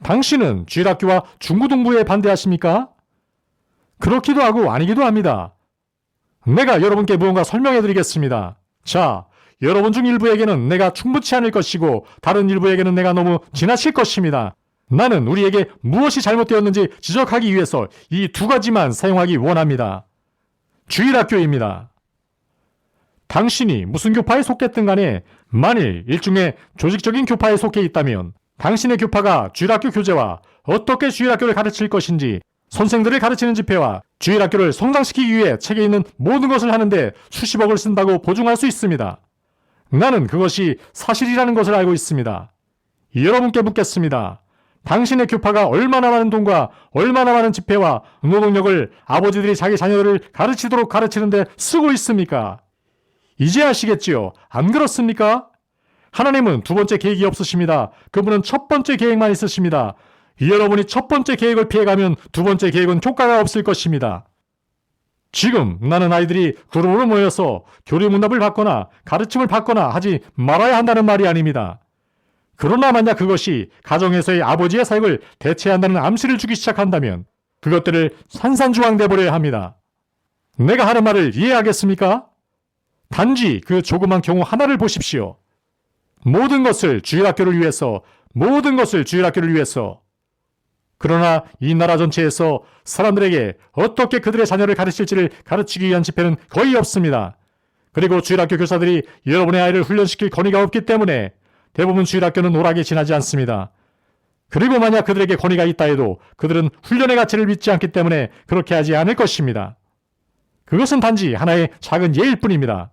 당신은 주일학교와 중고등부에 반대하십니까? 그렇기도 하고 아니기도 합니다. 내가 여러분께 무언가 설명해 드리겠습니다. 자, 여러분 중 일부에게는 내가 충분치 않을 것이고 다른 일부에게는 내가 너무 지나칠 것입니다. 나는 우리에게 무엇이 잘못되었는지 지적하기 위해서 이 두 가지만 사용하기 원합니다. 주일학교입니다. 당신이 무슨 교파에 속했든 간에 만일 일종의 조직적인 교파에 속해 있다면 당신의 교파가 주일학교 교재와 어떻게 주일학교를 가르칠 것인지 선생들을 가르치는 집회와 주일학교를 성장시키기 위해 책에 있는 모든 것을 하는데 수십억을 쓴다고 보증할 수 있습니다. 나는 그것이 사실이라는 것을 알고 있습니다. 여러분께 묻겠습니다. 당신의 교파가 얼마나 많은 돈과 얼마나 많은 집회와 노동력을 아버지들이 자기 자녀들을 가르치도록 가르치는데 쓰고 있습니까? 이제 아시겠지요? 안 그렇습니까? 하나님은 두 번째 계획이 없으십니다. 그분은 첫 번째 계획만 있으십니다. 여러분이 첫 번째 계획을 피해가면 두 번째 계획은 효과가 없을 것입니다. 지금 나는 아이들이 그룹으로 모여서 교리 문답을 받거나 가르침을 받거나 하지 말아야 한다는 말이 아닙니다. 그러나 만약 그것이 가정에서의 아버지의 사역을 대체한다는 암시를 주기 시작한다면 그것들을 산산조각내 버려야 합니다. 내가 하는 말을 이해하겠습니까? 단지 그 조그만 경우 하나를 보십시오. 모든 것을 주일학교를 위해서, 모든 것을 주일학교를 위해서. 그러나 이 나라 전체에서 사람들에게 어떻게 그들의 자녀를 가르칠지를 가르치기 위한 집회는 거의 없습니다. 그리고 주일학교 교사들이 여러분의 아이를 훈련시킬 권위가 없기 때문에 대부분 주일학교는 오락에 지나지 않습니다. 그리고 만약 그들에게 권위가 있다 해도 그들은 훈련의 가치를 믿지 않기 때문에 그렇게 하지 않을 것입니다. 그것은 단지 하나의 작은 예일 뿐입니다.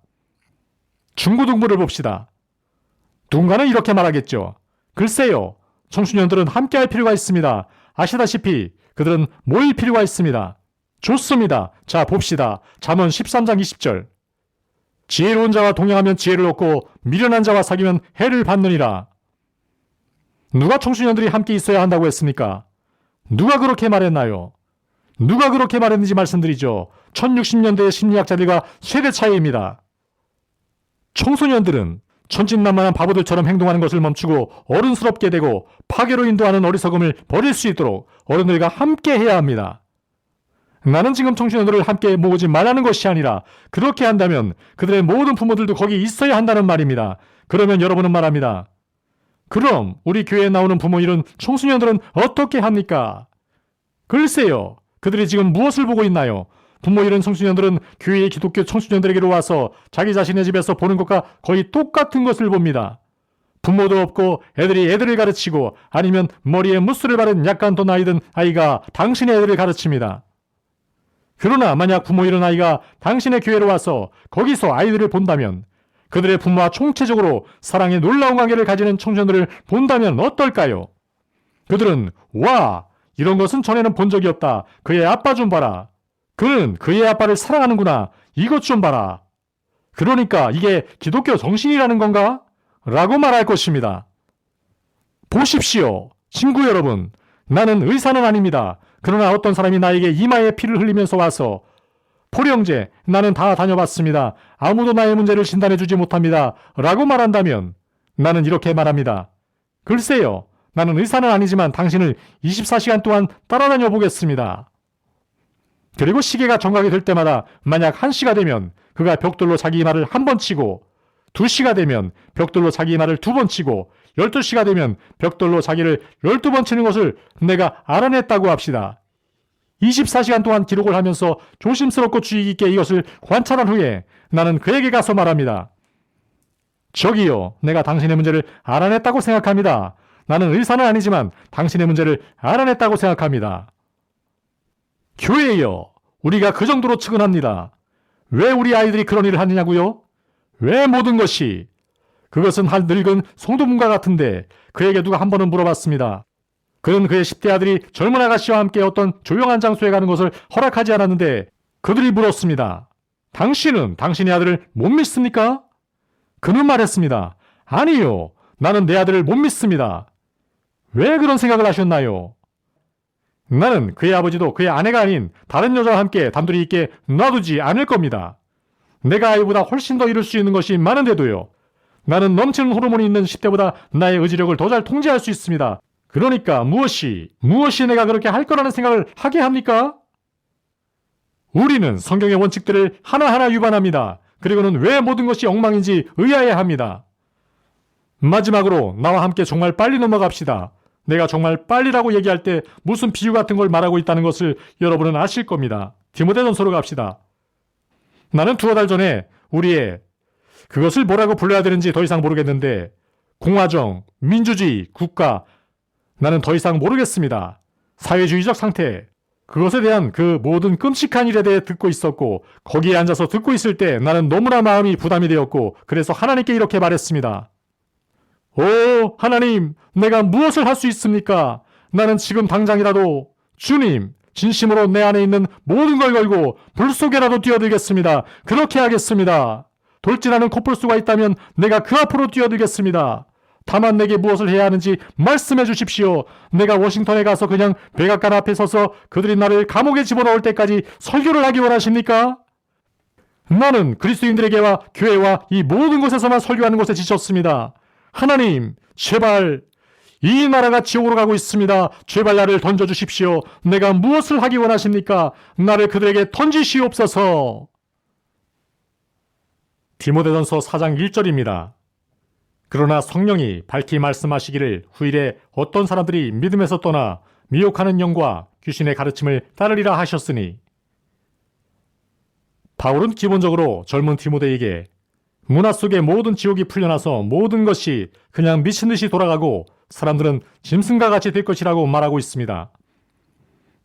중고등부를 봅시다. 누군가는 이렇게 말하겠죠. 글쎄요, 청소년들은 함께할 필요가 있습니다. 아시다시피 그들은 모일 필요가 있습니다. 좋습니다. 자, 봅시다. 잠언 13장 20절. 지혜로운 자와 동행하면 지혜를 얻고 미련한 자와 사귀면 해를 받느니라. 누가 청소년들이 함께 있어야 한다고 했습니까? 누가 그렇게 말했나요? 누가 그렇게 말했는지 말씀드리죠. 1060년대의 심리학자들과 세대 차이입니다. 청소년들은 천진난만한 바보들처럼 행동하는 것을 멈추고 어른스럽게 되고 파괴로 인도하는 어리석음을 버릴 수 있도록 어른들과 함께 해야 합니다. 나는 지금 청소년들을 함께 모으지 말라는 것이 아니라 그렇게 한다면 그들의 모든 부모들도 거기 있어야 한다는 말입니다. 그러면 여러분은 말합니다. 그럼 우리 교회에 나오는 부모 잃은 청소년들은 어떻게 합니까? 글쎄요. 그들이 지금 무엇을 보고 있나요? 부모 잃은 청소년들은 교회의 기독교 청소년들에게로 와서 자기 자신의 집에서 보는 것과 거의 똑같은 것을 봅니다. 부모도 없고 애들이 애들을 가르치고 아니면 머리에 무스를 바른 약간 더 나이 든 아이가 당신의 애들을 가르칩니다. 그러나 만약 부모 잃은 아이가 당신의 교회로 와서 거기서 아이들을 본다면 그들의 부모와 총체적으로 사랑의 놀라운 관계를 가지는 청소년들을 본다면 어떨까요? 그들은 와, 이런 것은 전에는 본 적이 없다. 그의 아빠 좀 봐라. 그는 그의 아빠를 사랑하는구나. 이것 좀 봐라. 그러니까 이게 기독교 정신이라는 건가? 라고 말할 것입니다. 보십시오. 친구 여러분. 나는 의사는 아닙니다. 그러나 어떤 사람이 나에게 이마에 피를 흘리면서 와서 포령제, 나는 다 다녀봤습니다. 아무도 나의 문제를 진단해주지 못합니다. 라고 말한다면 나는 이렇게 말합니다. 글쎄요. 나는 의사는 아니지만 당신을 24시간 동안 따라다녀 보겠습니다. 그리고 시계가 정각이 될 때마다 만약 1시가 되면 그가 벽돌로 자기 이마를 한 번 치고 2시가 되면 벽돌로 자기 이마를 2번 치고 12시가 되면 벽돌로 자기를 12번 치는 것을 내가 알아냈다고 합시다. 24시간 동안 기록을 하면서 조심스럽고 주의 깊게 이것을 관찰한 후에 나는 그에게 가서 말합니다. 저기요, 내가 당신의 문제를 알아냈다고 생각합니다. 나는 의사는 아니지만 당신의 문제를 알아냈다고 생각합니다. 교회요, 우리가 그 정도로 측은합니다. 왜 우리 아이들이 그런 일을 하느냐고요? 왜 모든 것이? 그것은 한 늙은 성도분과 같은데 그에게 누가 한 번은 물어봤습니다. 그는 그의 10대 아들이 젊은 아가씨와 함께 어떤 조용한 장소에 가는 것을 허락하지 않았는데 그들이 물었습니다. 당신은 당신의 아들을 못 믿습니까? 그는 말했습니다. 아니요, 나는 내 아들을 못 믿습니다. 왜 그런 생각을 하셨나요? 나는 그의 아버지도 그의 아내가 아닌 다른 여자와 함께 단둘이 있게 놔두지 않을 겁니다. 내가 아이보다 훨씬 더 이룰 수 있는 것이 많은데도요. 나는 넘치는 호르몬이 있는 10대보다 나의 의지력을 더 잘 통제할 수 있습니다. 그러니까 무엇이 내가 그렇게 할 거라는 생각을 하게 합니까? 우리는 성경의 원칙들을 하나하나 위반합니다. 그리고는 왜 모든 것이 엉망인지 의아해합니다. 마지막으로 나와 함께 정말 빨리 넘어갑시다. 내가 정말 빨리라고 얘기할 때 무슨 비유 같은 걸 말하고 있다는 것을 여러분은 아실 겁니다. 디모데전서로 갑시다. 나는 2달 전에 우리의 그것을 뭐라고 불러야 되는지 더 이상 모르겠는데 공화정, 민주주의, 국가, 나는 더 이상 모르겠습니다. 사회주의적 상태, 그것에 대한 그 모든 끔찍한 일에 대해 듣고 있었고 거기에 앉아서 듣고 있을 때 나는 너무나 마음이 부담이 되었고 그래서 하나님께 이렇게 말했습니다. 오 하나님, 내가 무엇을 할 수 있습니까? 나는 지금 당장이라도 주님, 진심으로 내 안에 있는 모든 걸 걸고 불 속에라도 뛰어들겠습니다. 그렇게 하겠습니다. 돌진하는 코뿔소가 있다면 내가 그 앞으로 뛰어들겠습니다. 다만 내게 무엇을 해야 하는지 말씀해 주십시오. 내가 워싱턴에 가서 그냥 백악관 앞에 서서 그들이 나를 감옥에 집어넣을 때까지 설교를 하기 원하십니까? 나는 그리스도인들에게와 교회와 이 모든 곳에서만 설교하는 것에 지쳤습니다. 하나님, 제발 이 나라가 지옥으로 가고 있습니다. 제발 나를 던져주십시오. 내가 무엇을 하기 원하십니까? 나를 그들에게 던지시옵소서. 디모데전서 4장 1절입니다. 그러나 성령이 밝히 말씀하시기를 후일에 어떤 사람들이 믿음에서 떠나 미혹하는 영과 귀신의 가르침을 따르리라 하셨으니, 바울은 기본적으로 젊은 디모데에게 문화 속의 모든 지옥이 풀려나서 모든 것이 그냥 미친 듯이 돌아가고 사람들은 짐승과 같이 될 것이라고 말하고 있습니다.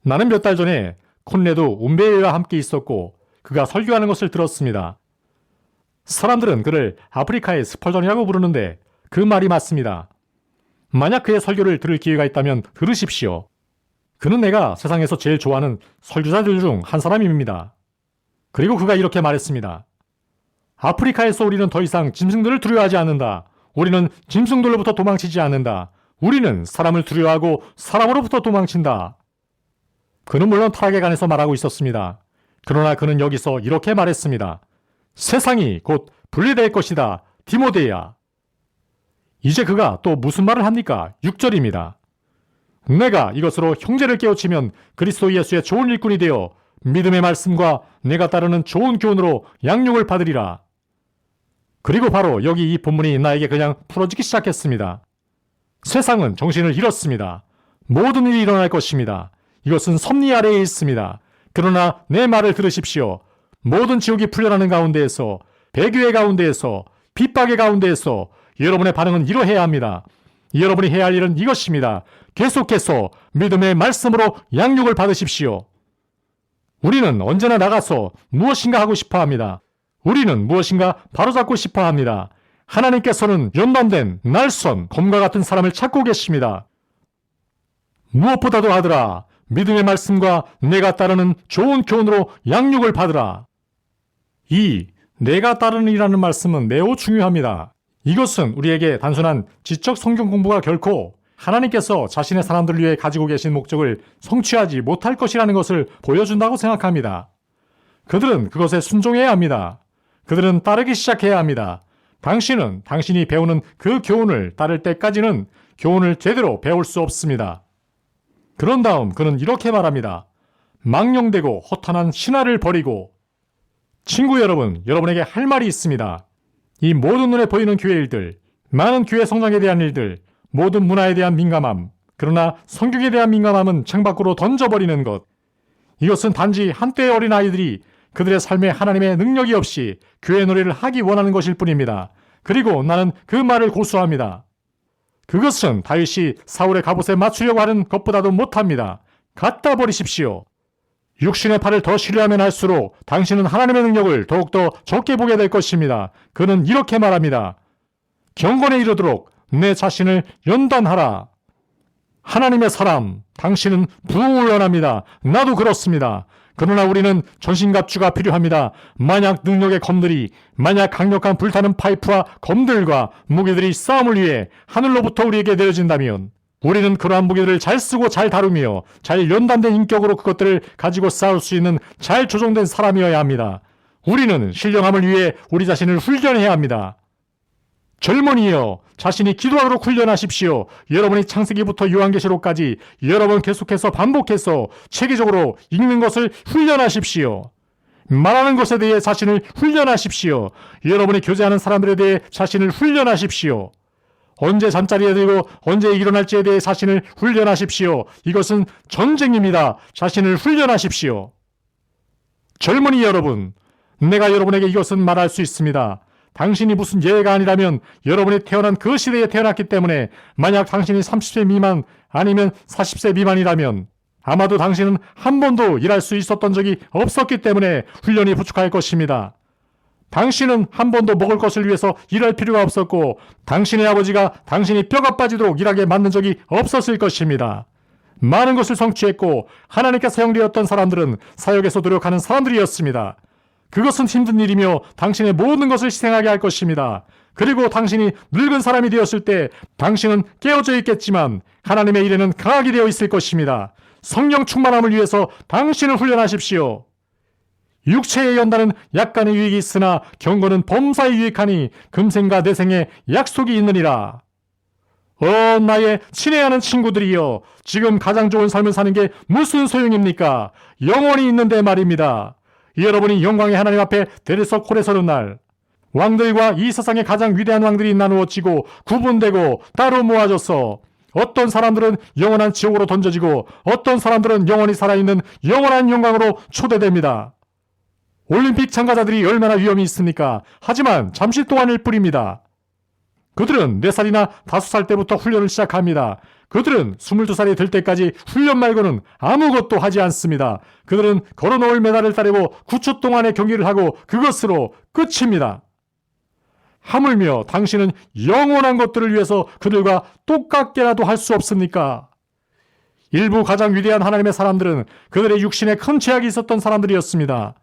나는 몇 달 전에 콘레도 운베이와 함께 있었고 그가 설교하는 것을 들었습니다. 사람들은 그를 아프리카의 스펄전이라고 부르는데 그 말이 맞습니다. 만약 그의 설교를 들을 기회가 있다면 들으십시오. 그는 내가 세상에서 제일 좋아하는 설교자들 중 한 사람입니다. 그리고 그가 이렇게 말했습니다. 아프리카에서 우리는 더 이상 짐승들을 두려워하지 않는다. 우리는 짐승들로부터 도망치지 않는다. 우리는 사람을 두려워하고 사람으로부터 도망친다. 그는 물론 타락에 관해서 말하고 있었습니다. 그러나 그는 여기서 이렇게 말했습니다. 세상이 곧 분리될 것이다. 디모데야. 이제 그가 또 무슨 말을 합니까? 6절입니다. 내가 이것으로 형제를 깨우치면 그리스도 예수의 좋은 일꾼이 되어 믿음의 말씀과 내가 따르는 좋은 교훈으로 양육을 받으리라. 그리고 바로 여기 이 본문이 나에게 그냥 풀어지기 시작했습니다. 세상은 정신을 잃었습니다. 모든 일이 일어날 것입니다. 이것은 섭리 아래에 있습니다. 그러나 내 말을 들으십시오. 모든 지옥이 풀려나는 가운데에서, 배교의 가운데에서, 핍박의 가운데에서 여러분의 반응은 이러해야 합니다. 여러분이 해야 할 일은 이것입니다. 계속해서 믿음의 말씀으로 양육을 받으십시오. 우리는 언제나 나가서 무엇인가 하고 싶어 합니다. 우리는 무엇인가 바로잡고 싶어 합니다. 하나님께서는 연단된 날선 검과 같은 사람을 찾고 계십니다. 무엇보다도 아들아, 믿음의 말씀과 내가 따르는 좋은 교훈으로 양육을 받으라. 이 내가 따르는이라는 말씀은 매우 중요합니다. 이것은 우리에게 단순한 지적 성경 공부가 결코 하나님께서 자신의 사람들을 위해 가지고 계신 목적을 성취하지 못할 것이라는 것을 보여준다고 생각합니다. 그들은 그것에 순종해야 합니다. 그들은 따르기 시작해야 합니다. 당신은 당신이 배우는 그 교훈을 따를 때까지는 교훈을 제대로 배울 수 없습니다. 그런 다음 그는 이렇게 말합니다. 망령되고 허탄한 신화를 버리고. 친구 여러분, 여러분에게 할 말이 있습니다. 이 모든 눈에 보이는 교회 일들, 많은 교회 성장에 대한 일들, 모든 문화에 대한 민감함, 그러나 성경에 대한 민감함은 창밖으로 던져버리는 것. 이것은 단지 한때의 어린아이들이 그들의 삶에 하나님의 능력이 없이 교회 놀이를 하기 원하는 것일 뿐입니다. 그리고 나는 그 말을 고수합니다. 그것은 다윗이 사울의 갑옷에 맞추려고 하는 것보다도 못합니다. 갖다 버리십시오. 육신의 팔을 더 신뢰하면 할수록 당신은 하나님의 능력을 더욱더 적게 보게 될 것입니다. 그는 이렇게 말합니다. 경건에 이르도록 내 자신을 연단하라. 하나님의 사람, 당신은 부흥을 원합니다. 나도 그렇습니다. 그러나 우리는 전신갑주가 필요합니다. 만약 능력의 검들이, 만약 강력한 불타는 파이프와 검들과 무기들이 싸움을 위해 하늘로부터 우리에게 내려진다면 우리는 그러한 무기들을 잘 쓰고 잘 다루며 잘 연단된 인격으로 그것들을 가지고 싸울 수 있는 잘 조정된 사람이어야 합니다. 우리는 신령함을 위해 우리 자신을 훈련해야 합니다. 젊은이여, 자신이 기도하도록 훈련하십시오. 여러분이 창세기부터 요한계시록까지 여러 번 계속해서 반복해서 체계적으로 읽는 것을 훈련하십시오. 말하는 것에 대해 자신을 훈련하십시오. 여러분이 교제하는 사람들에 대해 자신을 훈련하십시오. 언제 잠자리에 들고 언제 일어날지에 대해 자신을 훈련하십시오. 이것은 전쟁입니다. 자신을 훈련하십시오. 젊은이 여러분, 내가 여러분에게 이것은 말할 수 있습니다. 당신이 무슨 예가 아니라면 여러분이 태어난 그 시대에 태어났기 때문에 만약 당신이 30세 미만 아니면 40세 미만이라면 아마도 당신은 한 번도 일할 수 있었던 적이 없었기 때문에 훈련이 부족할 것입니다. 당신은 한 번도 먹을 것을 위해서 일할 필요가 없었고 당신의 아버지가 당신이 뼈가 빠지도록 일하게 만든 적이 없었을 것입니다. 많은 것을 성취했고 하나님께 사용되었던 사람들은 사역에서 노력하는 사람들이었습니다. 그것은 힘든 일이며 당신의 모든 것을 희생하게 할 것입니다. 그리고 당신이 늙은 사람이 되었을 때 당신은 깨어져 있겠지만 하나님의 일에는 강하게 되어 있을 것입니다. 성령 충만함을 위해서 당신을 훈련하십시오. 육체의 연단은 약간의 유익이 있으나 경건은 범사에 유익하니 금생과 내생에 약속이 있느니라. 나의 친애하는 친구들이여, 지금 가장 좋은 삶을 사는 게 무슨 소용입니까? 영원히 있는데 말입니다. 여러분이 영광의 하나님 앞에 대리석 홀에 서는 날, 왕들과 이 세상의 가장 위대한 왕들이 나누어지고 구분되고 따로 모아져서 어떤 사람들은 영원한 지옥으로 던져지고 어떤 사람들은 영원히 살아있는 영원한 영광으로 초대됩니다. 올림픽 참가자들이 얼마나 위험이 있습니까? 하지만 잠시 동안일 뿐입니다. 그들은 4살이나 5살 때부터 훈련을 시작합니다. 그들은 22살이 될 때까지 훈련 말고는 아무것도 하지 않습니다. 그들은 걸어놓을 메달을 따르고 9초 동안의 경기를 하고 그것으로 끝입니다. 하물며 당신은 영원한 것들을 위해서 그들과 똑같게라도 할 수 없습니까? 일부 가장 위대한 하나님의 사람들은 그들의 육신에 큰 제약이 있었던 사람들이었습니다.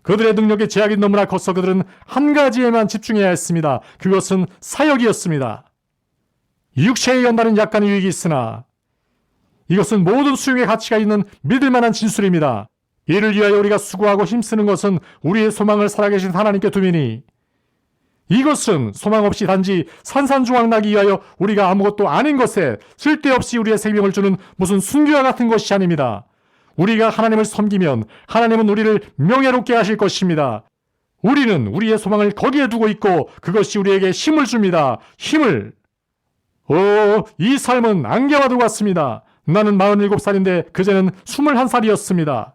그들의 능력의 제약이 너무나 커서 그들은 한 가지에만 집중해야 했습니다. 그것은 사역이었습니다. 육체의 연단은 약간의 유익이 있으나 이것은 모든 수용의 가치가 있는 믿을 만한 진술입니다. 이를 위하여 우리가 수고하고 힘쓰는 것은 우리의 소망을 살아계신 하나님께 두미니 이것은 소망 없이 단지 산산조각나기 위하여 우리가 아무것도 아닌 것에 쓸데없이 우리의 생명을 주는 무슨 순교와 같은 것이 아닙니다. 우리가 하나님을 섬기면 하나님은 우리를 명예롭게 하실 것입니다. 우리는 우리의 소망을 거기에 두고 있고 그것이 우리에게 힘을 줍니다. 힘을. 이 삶은 안개와도 같습니다. 나는 47살인데 그제는 21살이었습니다.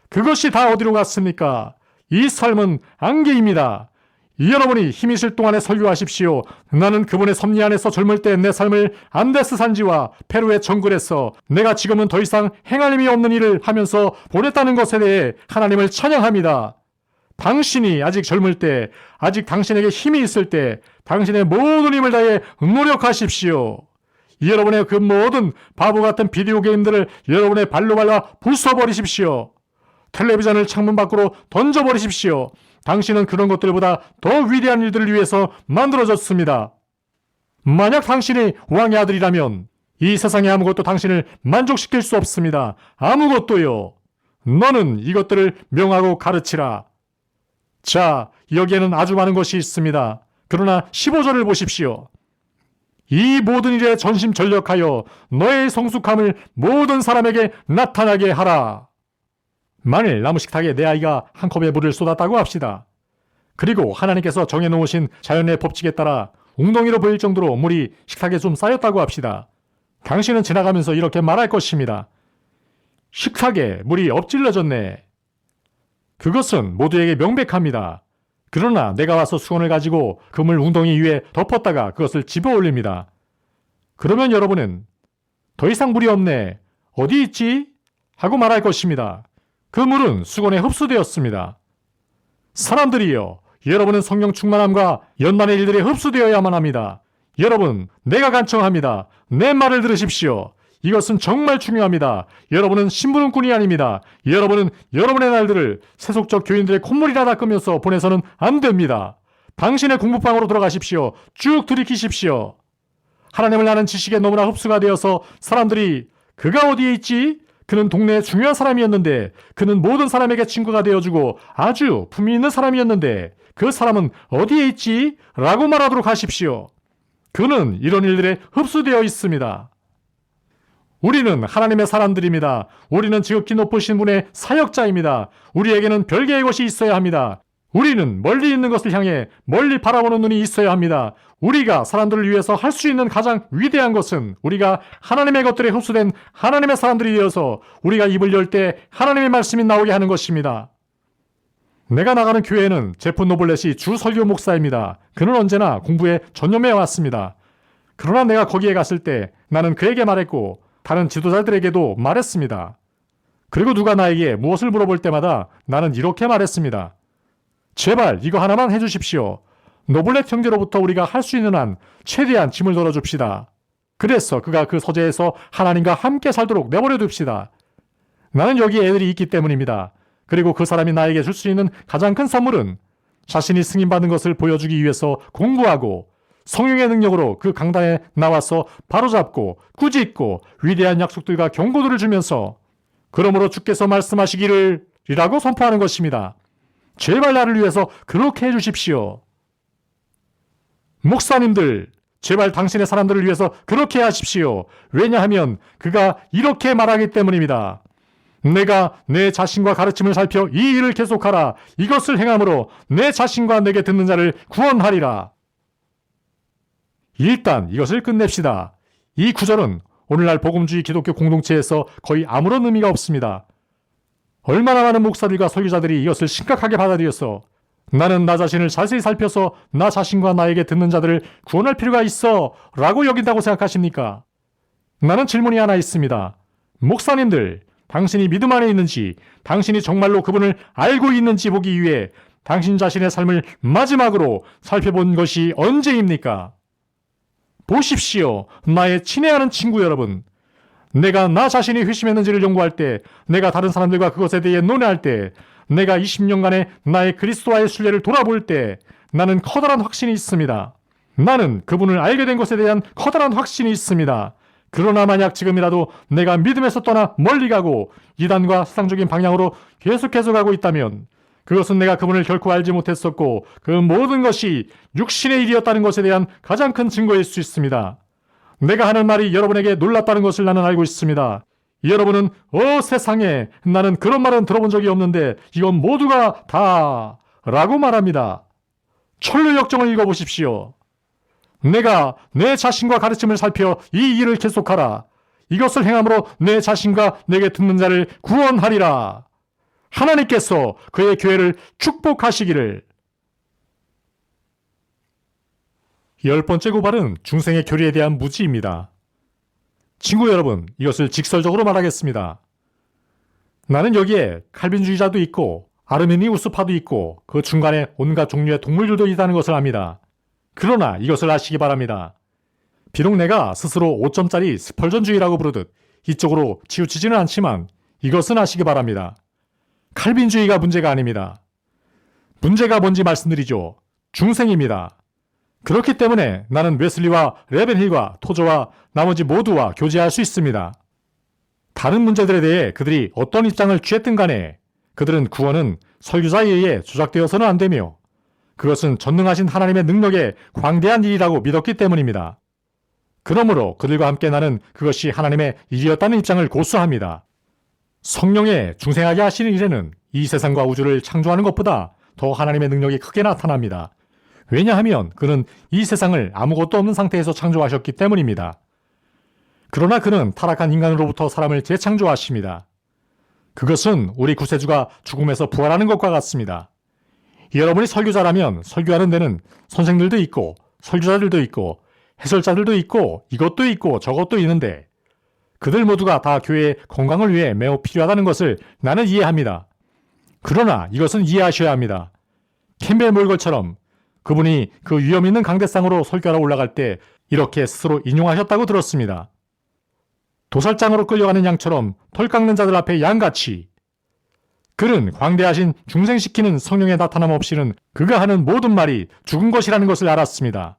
그것이 다 어디로 갔습니까? 이 삶은 안개입니다. 여러분이 힘 있을 동안에 설교하십시오. 나는 그분의 섭리 안에서 젊을 때 내 삶을 안데스 산지와 페루의 정글에서 내가 지금은 더 이상 행할 힘이 없는 일을 하면서 보냈다는 것에 대해 하나님을 찬양합니다. 당신이 아직 젊을 때, 아직 당신에게 힘이 있을 때 당신의 모든 힘을 다해 노력하십시오. 여러분의 그 모든 바보 같은 비디오 게임들을 여러분의 발로 밟아 부숴버리십시오. 텔레비전을 창문 밖으로 던져버리십시오. 당신은 그런 것들보다 더 위대한 일들을 위해서 만들어졌습니다. 만약 당신이 왕의 아들이라면 이 세상에 아무것도 당신을 만족시킬 수 없습니다. 아무것도요. 너는 이것들을 명하고 가르치라. 자, 여기에는 아주 많은 것이 있습니다. 그러나 15절을 보십시오. 이 모든 일에 전심전력하여 너의 성숙함을 모든 사람에게 나타나게 하라. 만일 나무 식탁에 내 아이가 한 컵의 물을 쏟았다고 합시다. 그리고 하나님께서 정해놓으신 자연의 법칙에 따라 웅덩이로 보일 정도로 물이 식탁에 좀 쌓였다고 합시다. 당신은 지나가면서 이렇게 말할 것입니다. 식탁에 물이 엎질러졌네. 그것은 모두에게 명백합니다. 그러나 내가 와서 수건을 가지고 그 물 웅덩이 위에 덮었다가 그것을 집어 올립니다. 그러면 여러분은 더 이상 물이 없네. 어디 있지? 하고 말할 것입니다. 그 물은 수건에 흡수되었습니다. 사람들이여, 여러분은 성령 충만함과 연단의 일들에 흡수되어야만 합니다. 여러분, 내가 간청합니다. 내 말을 들으십시오. 이것은 정말 중요합니다. 여러분은 심부름꾼이 아닙니다. 여러분은 여러분의 날들을 세속적 교인들의 콧물이라 닦으면서 보내서는 안 됩니다. 당신의 공부방으로 들어가십시오. 쭉 들이키십시오. 하나님을 아는 지식에 너무나 흡수가 되어서 사람들이 그가 어디에 있지? 그는 동네에 중요한 사람이었는데, 그는 모든 사람에게 친구가 되어주고 아주 품위 있는 사람이었는데 그 사람은 어디에 있지? 라고 말하도록 하십시오. 그는 이런 일들에 흡수되어 있습니다. 우리는 하나님의 사람들입니다. 우리는 지극히 높으신 분의 사역자입니다. 우리에게는 별개의 것이 있어야 합니다. 우리는 멀리 있는 것을 향해 멀리 바라보는 눈이 있어야 합니다. 우리가 사람들을 위해서 할 수 있는 가장 위대한 것은 우리가 하나님의 것들에 흡수된 하나님의 사람들이 되어서 우리가 입을 열 때 하나님의 말씀이 나오게 하는 것입니다. 내가 나가는 교회는 제프 노블렛이 주 설교 목사입니다. 그는 언제나 공부에 전념해 왔습니다. 그러나 내가 거기에 갔을 때 나는 그에게 말했고 다른 지도자들에게도 말했습니다. 그리고 누가 나에게 무엇을 물어볼 때마다 나는 이렇게 말했습니다. 제발 이거 하나만 해주십시오. 노블렛 형제로부터 우리가 할 수 있는 한 최대한 짐을 덜어줍시다. 그래서 그가 그 서재에서 하나님과 함께 살도록 내버려 둡시다. 나는 여기에 애들이 있기 때문입니다. 그리고 그 사람이 나에게 줄 수 있는 가장 큰 선물은 자신이 승인받은 것을 보여주기 위해서 공부하고 성령의 능력으로 그 강단에 나와서 바로잡고 꾸짖고 위대한 약속들과 경고들을 주면서 그러므로 주께서 말씀하시기를 이라고 선포하는 것입니다. 제발 나를 위해서 그렇게 해주십시오. 목사님들, 제발 당신의 사람들을 위해서 그렇게 하십시오. 왜냐하면 그가 이렇게 말하기 때문입니다. 내가 내 자신과 가르침을 살펴 이 일을 계속하라. 이것을 행함으로 내 자신과 내게 듣는 자를 구원하리라. 일단 이것을 끝냅시다. 이 구절은 오늘날 복음주의 기독교 공동체에서 거의 아무런 의미가 없습니다. 얼마나 많은 목사들과 설교자들이 이것을 심각하게 받아들여서 나는 나 자신을 자세히 살펴서 나 자신과 나에게 듣는 자들을 구원할 필요가 있어 라고 여긴다고 생각하십니까? 나는 질문이 하나 있습니다. 목사님들, 당신이 믿음 안에 있는지, 당신이 정말로 그분을 알고 있는지 보기 위해 당신 자신의 삶을 마지막으로 살펴본 것이 언제입니까? 보십시오. 나의 친애하는 친구 여러분. 내가 나 자신이 회심했는지를 연구할 때, 내가 다른 사람들과 그것에 대해 논의할 때, 내가 20년간의 나의 그리스도와의 순례를 돌아볼 때 나는 커다란 확신이 있습니다. 나는 그분을 알게 된 것에 대한 커다란 확신이 있습니다. 그러나 만약 지금이라도 내가 믿음에서 떠나 멀리 가고 이단과 세상적인 방향으로 계속해서 가고 있다면 그것은 내가 그분을 결코 알지 못했었고 그 모든 것이 육신의 일이었다는 것에 대한 가장 큰 증거일 수 있습니다. 내가 하는 말이 여러분에게 놀랍다는 것을 나는 알고 있습니다. 여러분은 세상에 나는 그런 말은 들어본 적이 없는데 이건 모두가 다 라고 말합니다. 철로 역정을 읽어보십시오. 내가 내 자신과 가르침을 살펴 이 일을 계속하라. 이것을 행함으로 내 자신과 내게 듣는 자를 구원하리라. 하나님께서 그의 교회를 축복하시기를. 10번째 고발은 중생의 교리에 대한 무지입니다. 친구 여러분, 이것을 직설적으로 말하겠습니다. 나는 여기에 칼빈주의자도 있고 아르메니우스파도 있고 그 중간에 온갖 종류의 동물들도 있다는 것을 압니다. 그러나 이것을 아시기 바랍니다. 비록 내가 스스로 5점짜리 스펄전주의라고 부르듯 이쪽으로 치우치지는 않지만 이것은 아시기 바랍니다. 칼빈주의가 문제가 아닙니다. 문제가 뭔지 말씀드리죠. 중생입니다. 그렇기 때문에 나는 웨슬리와 레벤힐과 토저와 나머지 모두와 교제할 수 있습니다. 다른 문제들에 대해 그들이 어떤 입장을 취했든 간에 그들은 구원은 설교자에 의해 조작되어서는 안 되며 그것은 전능하신 하나님의 능력에 광대한 일이라고 믿었기 때문입니다. 그러므로 그들과 함께 나는 그것이 하나님의 일이었다는 입장을 고수합니다. 성령의 중생하게 하시는 일에는 이 세상과 우주를 창조하는 것보다 더 하나님의 능력이 크게 나타납니다. 왜냐하면 그는 이 세상을 아무것도 없는 상태에서 창조하셨기 때문입니다. 그러나 그는 타락한 인간으로부터 사람을 재창조하십니다. 그것은 우리 구세주가 죽음에서 부활하는 것과 같습니다. 여러분이 설교자라면 설교하는 데는 선생들도 있고 설교자들도 있고 해설자들도 있고 이것도 있고 저것도 있는데 그들 모두가 다 교회의 건강을 위해 매우 필요하다는 것을 나는 이해합니다. 그러나 이것은 이해하셔야 합니다. 캠벨 몰걸처럼 그분이 그 위험 있는 강대상으로 설교하러 올라갈 때 이렇게 스스로 인용하셨다고 들었습니다. 도살장으로 끌려가는 양처럼 털 깎는 자들 앞에 양같이. 그는 광대하신 중생시키는 성령의 나타남 없이는 그가 하는 모든 말이 죽은 것이라는 것을 알았습니다.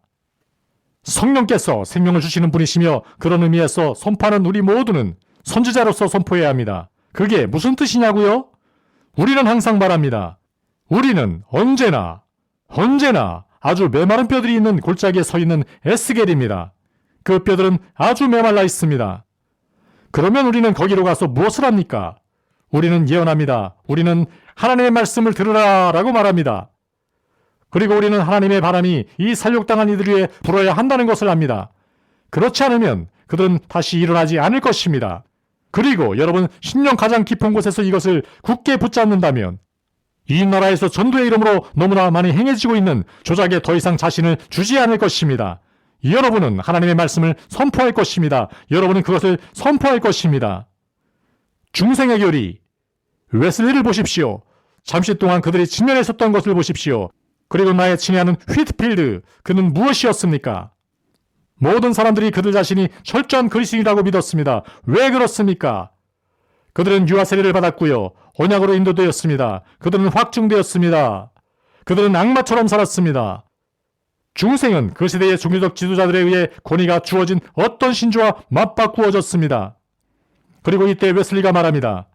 성령께서 생명을 주시는 분이시며 그런 의미에서 선포하는 우리 모두는 선지자로서 선포해야 합니다. 그게 무슨 뜻이냐고요? 우리는 항상 말합니다. 우리는 언제나 아주 메마른 뼈들이 있는 골짜기에 서 있는 에스겔입니다. 그 뼈들은 아주 메말라 있습니다. 그러면 우리는 거기로 가서 무엇을 합니까? 우리는 예언합니다. 우리는 하나님의 말씀을 들으라 라고 말합니다. 그리고 우리는 하나님의 바람이 이 살육당한 이들 위에 불어야 한다는 것을 압니다. 그렇지 않으면 그들은 다시 일어나지 않을 것입니다. 그리고 여러분 심령 가장 깊은 곳에서 이것을 굳게 붙잡는다면 이 나라에서 전도의 이름으로 너무나 많이 행해지고 있는 조작에 더 이상 자신을 주지 않을 것입니다. 여러분은 하나님의 말씀을 선포할 것입니다. 여러분은 그것을 선포할 것입니다. 중생의 교리, 웨슬리를 보십시오. 잠시 동안 그들이 직면했었던 것을 보십시오. 그리고 나의 친애하는 휘트필드, 그는 무엇이었습니까? 모든 사람들이 그들 자신이 철저한 그리스인이라고 믿었습니다. 왜 그렇습니까? 그들은 유아 세례를 받았고요. 언약으로 인도되었습니다. 그들은 확증되었습니다. 그들은 악마처럼 살았습니다. 중생은 그 시대의 종교적 지도자들에 의해 권위가 주어진 어떤 신조와 맞바꾸어졌습니다. 그리고 이때 웨슬리가 말합니다.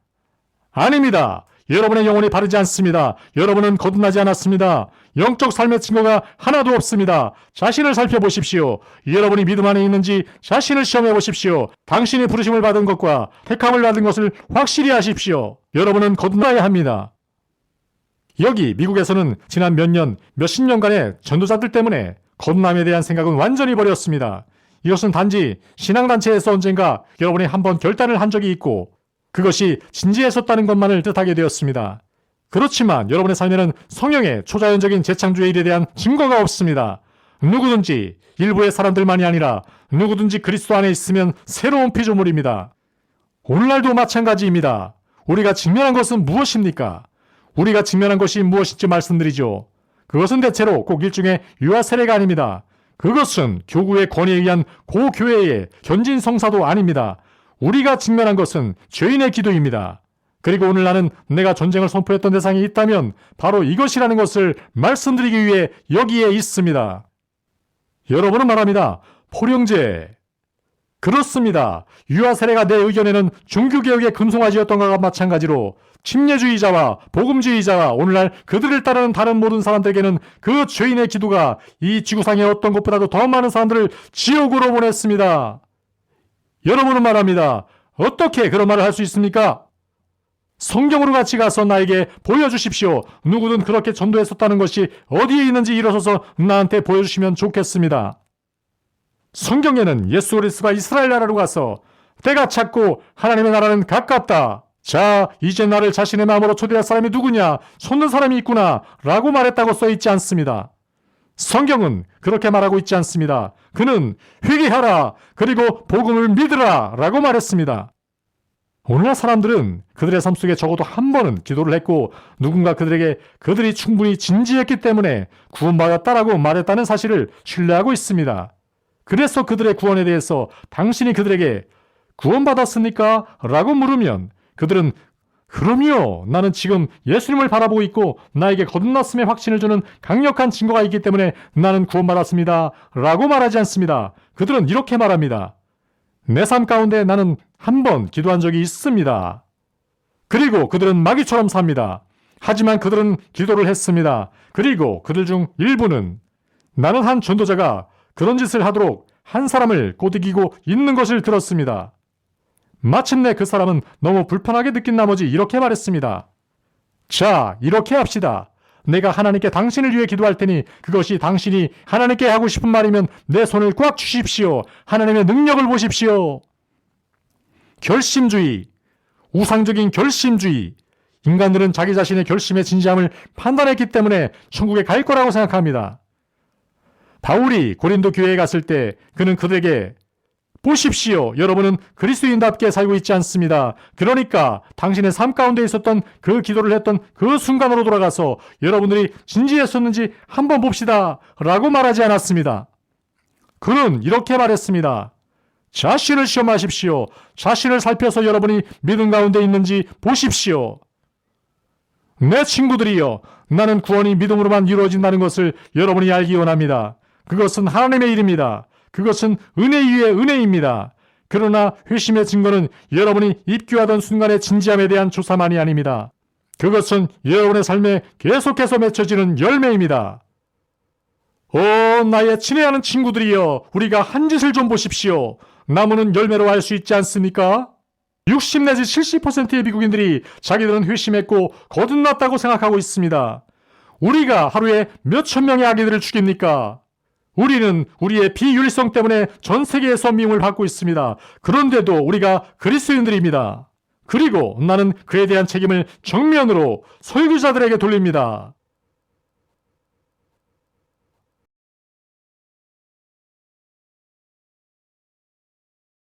아닙니다. 여러분의 영혼이 바르지 않습니다. 여러분은 거듭나지 않았습니다. 영적 삶의 증거가 하나도 없습니다. 자신을 살펴보십시오. 여러분이 믿음 안에 있는지 자신을 시험해 보십시오. 당신이 부르심을 받은 것과 택함을 받은 것을 확실히 하십시오. 여러분은 거듭나야 합니다. 여기 미국에서는 지난 몇십 년간의 전도자들 때문에 거듭남에 대한 생각은 완전히 버렸습니다. 이것은 단지 신앙단체에서 언젠가 여러분이 한번 결단을 한 적이 있고 그것이 진지했었다는 것만을 뜻하게 되었습니다. 그렇지만 여러분의 삶에는 성령의 초자연적인 재창조의 일에 대한 증거가 없습니다. 누구든지 일부의 사람들만이 아니라 누구든지 그리스도 안에 있으면 새로운 피조물입니다. 오늘날도 마찬가지입니다. 우리가 직면한 것은 무엇입니까? 우리가 직면한 것이 무엇인지 말씀드리죠. 그것은 대체로 꼭 일종의 유아 세례가 아닙니다. 그것은 교구의 권위에 의한 고교회의 견진 성사도 아닙니다. 우리가 직면한 것은 죄인의 기도입니다. 그리고 오늘 나는 내가 전쟁을 선포했던 대상이 있다면 바로 이것이라는 것을 말씀드리기 위해 여기에 있습니다. 여러분은 말합니다. 포령제. 그렇습니다. 유아 세례가 내 의견에는 종교개혁의 금송아지였던 것과 마찬가지로 침례주의자와 복음주의자와 오늘날 그들을 따르는 다른 모든 사람들에게는 그 죄인의 기도가 이 지구상의 어떤 것보다도 더 많은 사람들을 지옥으로 보냈습니다. 여러분은 말합니다. 어떻게 그런 말을 할 수 있습니까? 성경으로 같이 가서 나에게 보여주십시오. 누구든 그렇게 전도했었다는 것이 어디에 있는지 일어서서 나한테 보여주시면 좋겠습니다. 성경에는 예수 그리스도가 이스라엘 나라로 가서 때가 찼고 하나님의 나라는 가깝다. 자, 이제 나를 자신의 마음으로 초대할 사람이 누구냐? 손든 사람이 있구나 라고 말했다고 써있지 않습니다. 성경은 그렇게 말하고 있지 않습니다. 그는 회개하라 그리고 복음을 믿으라 라고 말했습니다. 오늘날 사람들은 그들의 삶 속에 적어도 한 번은 기도를 했고 누군가 그들에게 그들이 충분히 진지했기 때문에 구원받았다라고 말했다는 사실을 신뢰하고 있습니다. 그래서 그들의 구원에 대해서 당신이 그들에게 구원받았습니까? 라고 물으면 그들은 그럼요. 나는 지금 예수님을 바라보고 있고 나에게 거듭났음의 확신을 주는 강력한 증거가 있기 때문에 나는 구원받았습니다. 라고 말하지 않습니다. 그들은 이렇게 말합니다. 내 삶 가운데 나는 한 번 기도한 적이 있습니다. 그리고 그들은 마귀처럼 삽니다. 하지만 그들은 기도를 했습니다. 그리고 그들 중 일부는 나는 한 전도자가 그런 짓을 하도록 한 사람을 꼬드기고 있는 것을 들었습니다. 마침내 그 사람은 너무 불편하게 느낀 나머지 이렇게 말했습니다. 자, 이렇게 합시다. 내가 하나님께 당신을 위해 기도할 테니 그것이 당신이 하나님께 하고 싶은 말이면 내 손을 꽉 주십시오. 하나님의 능력을 보십시오. 결심주의, 우상적인 결심주의. 인간들은 자기 자신의 결심의 진지함을 판단했기 때문에 천국에 갈 거라고 생각합니다. 바울이 고린도 교회에 갔을 때 그는 그들에게 보십시오. 여러분은 그리스도인답게 살고 있지 않습니다. 그러니까 당신의 삶 가운데 있었던 그 기도를 했던 그 순간으로 돌아가서 여러분들이 진지했었는지 한번 봅시다. 라고 말하지 않았습니다. 그는 이렇게 말했습니다. 자신을 시험하십시오. 자신을 살펴서 여러분이 믿음 가운데 있는지 보십시오. 내 친구들이여, 나는 구원이 믿음으로만 이루어진다는 것을 여러분이 알기 원합니다. 그것은 하나님의 일입니다. 그것은 은혜 위에 은혜입니다. 그러나 회심의 증거는 여러분이 입교하던 순간의 진지함에 대한 조사만이 아닙니다. 그것은 여러분의 삶에 계속해서 맺혀지는 열매입니다. 오, 나의 친애하는 친구들이여, 우리가 한 짓을 좀 보십시오. 나무는 열매로 알 수 있지 않습니까? 60 내지 70%의 미국인들이 자기들은 회심했고 거듭났다고 생각하고 있습니다. 우리가 하루에 몇천 명의 아기들을 죽입니까? 우리는 우리의 비윤리성 때문에 전 세계에서 미움을 받고 있습니다. 그런데도 우리가 그리스도인들입니다. 그리고 나는 그에 대한 책임을 정면으로 설교자들에게 돌립니다.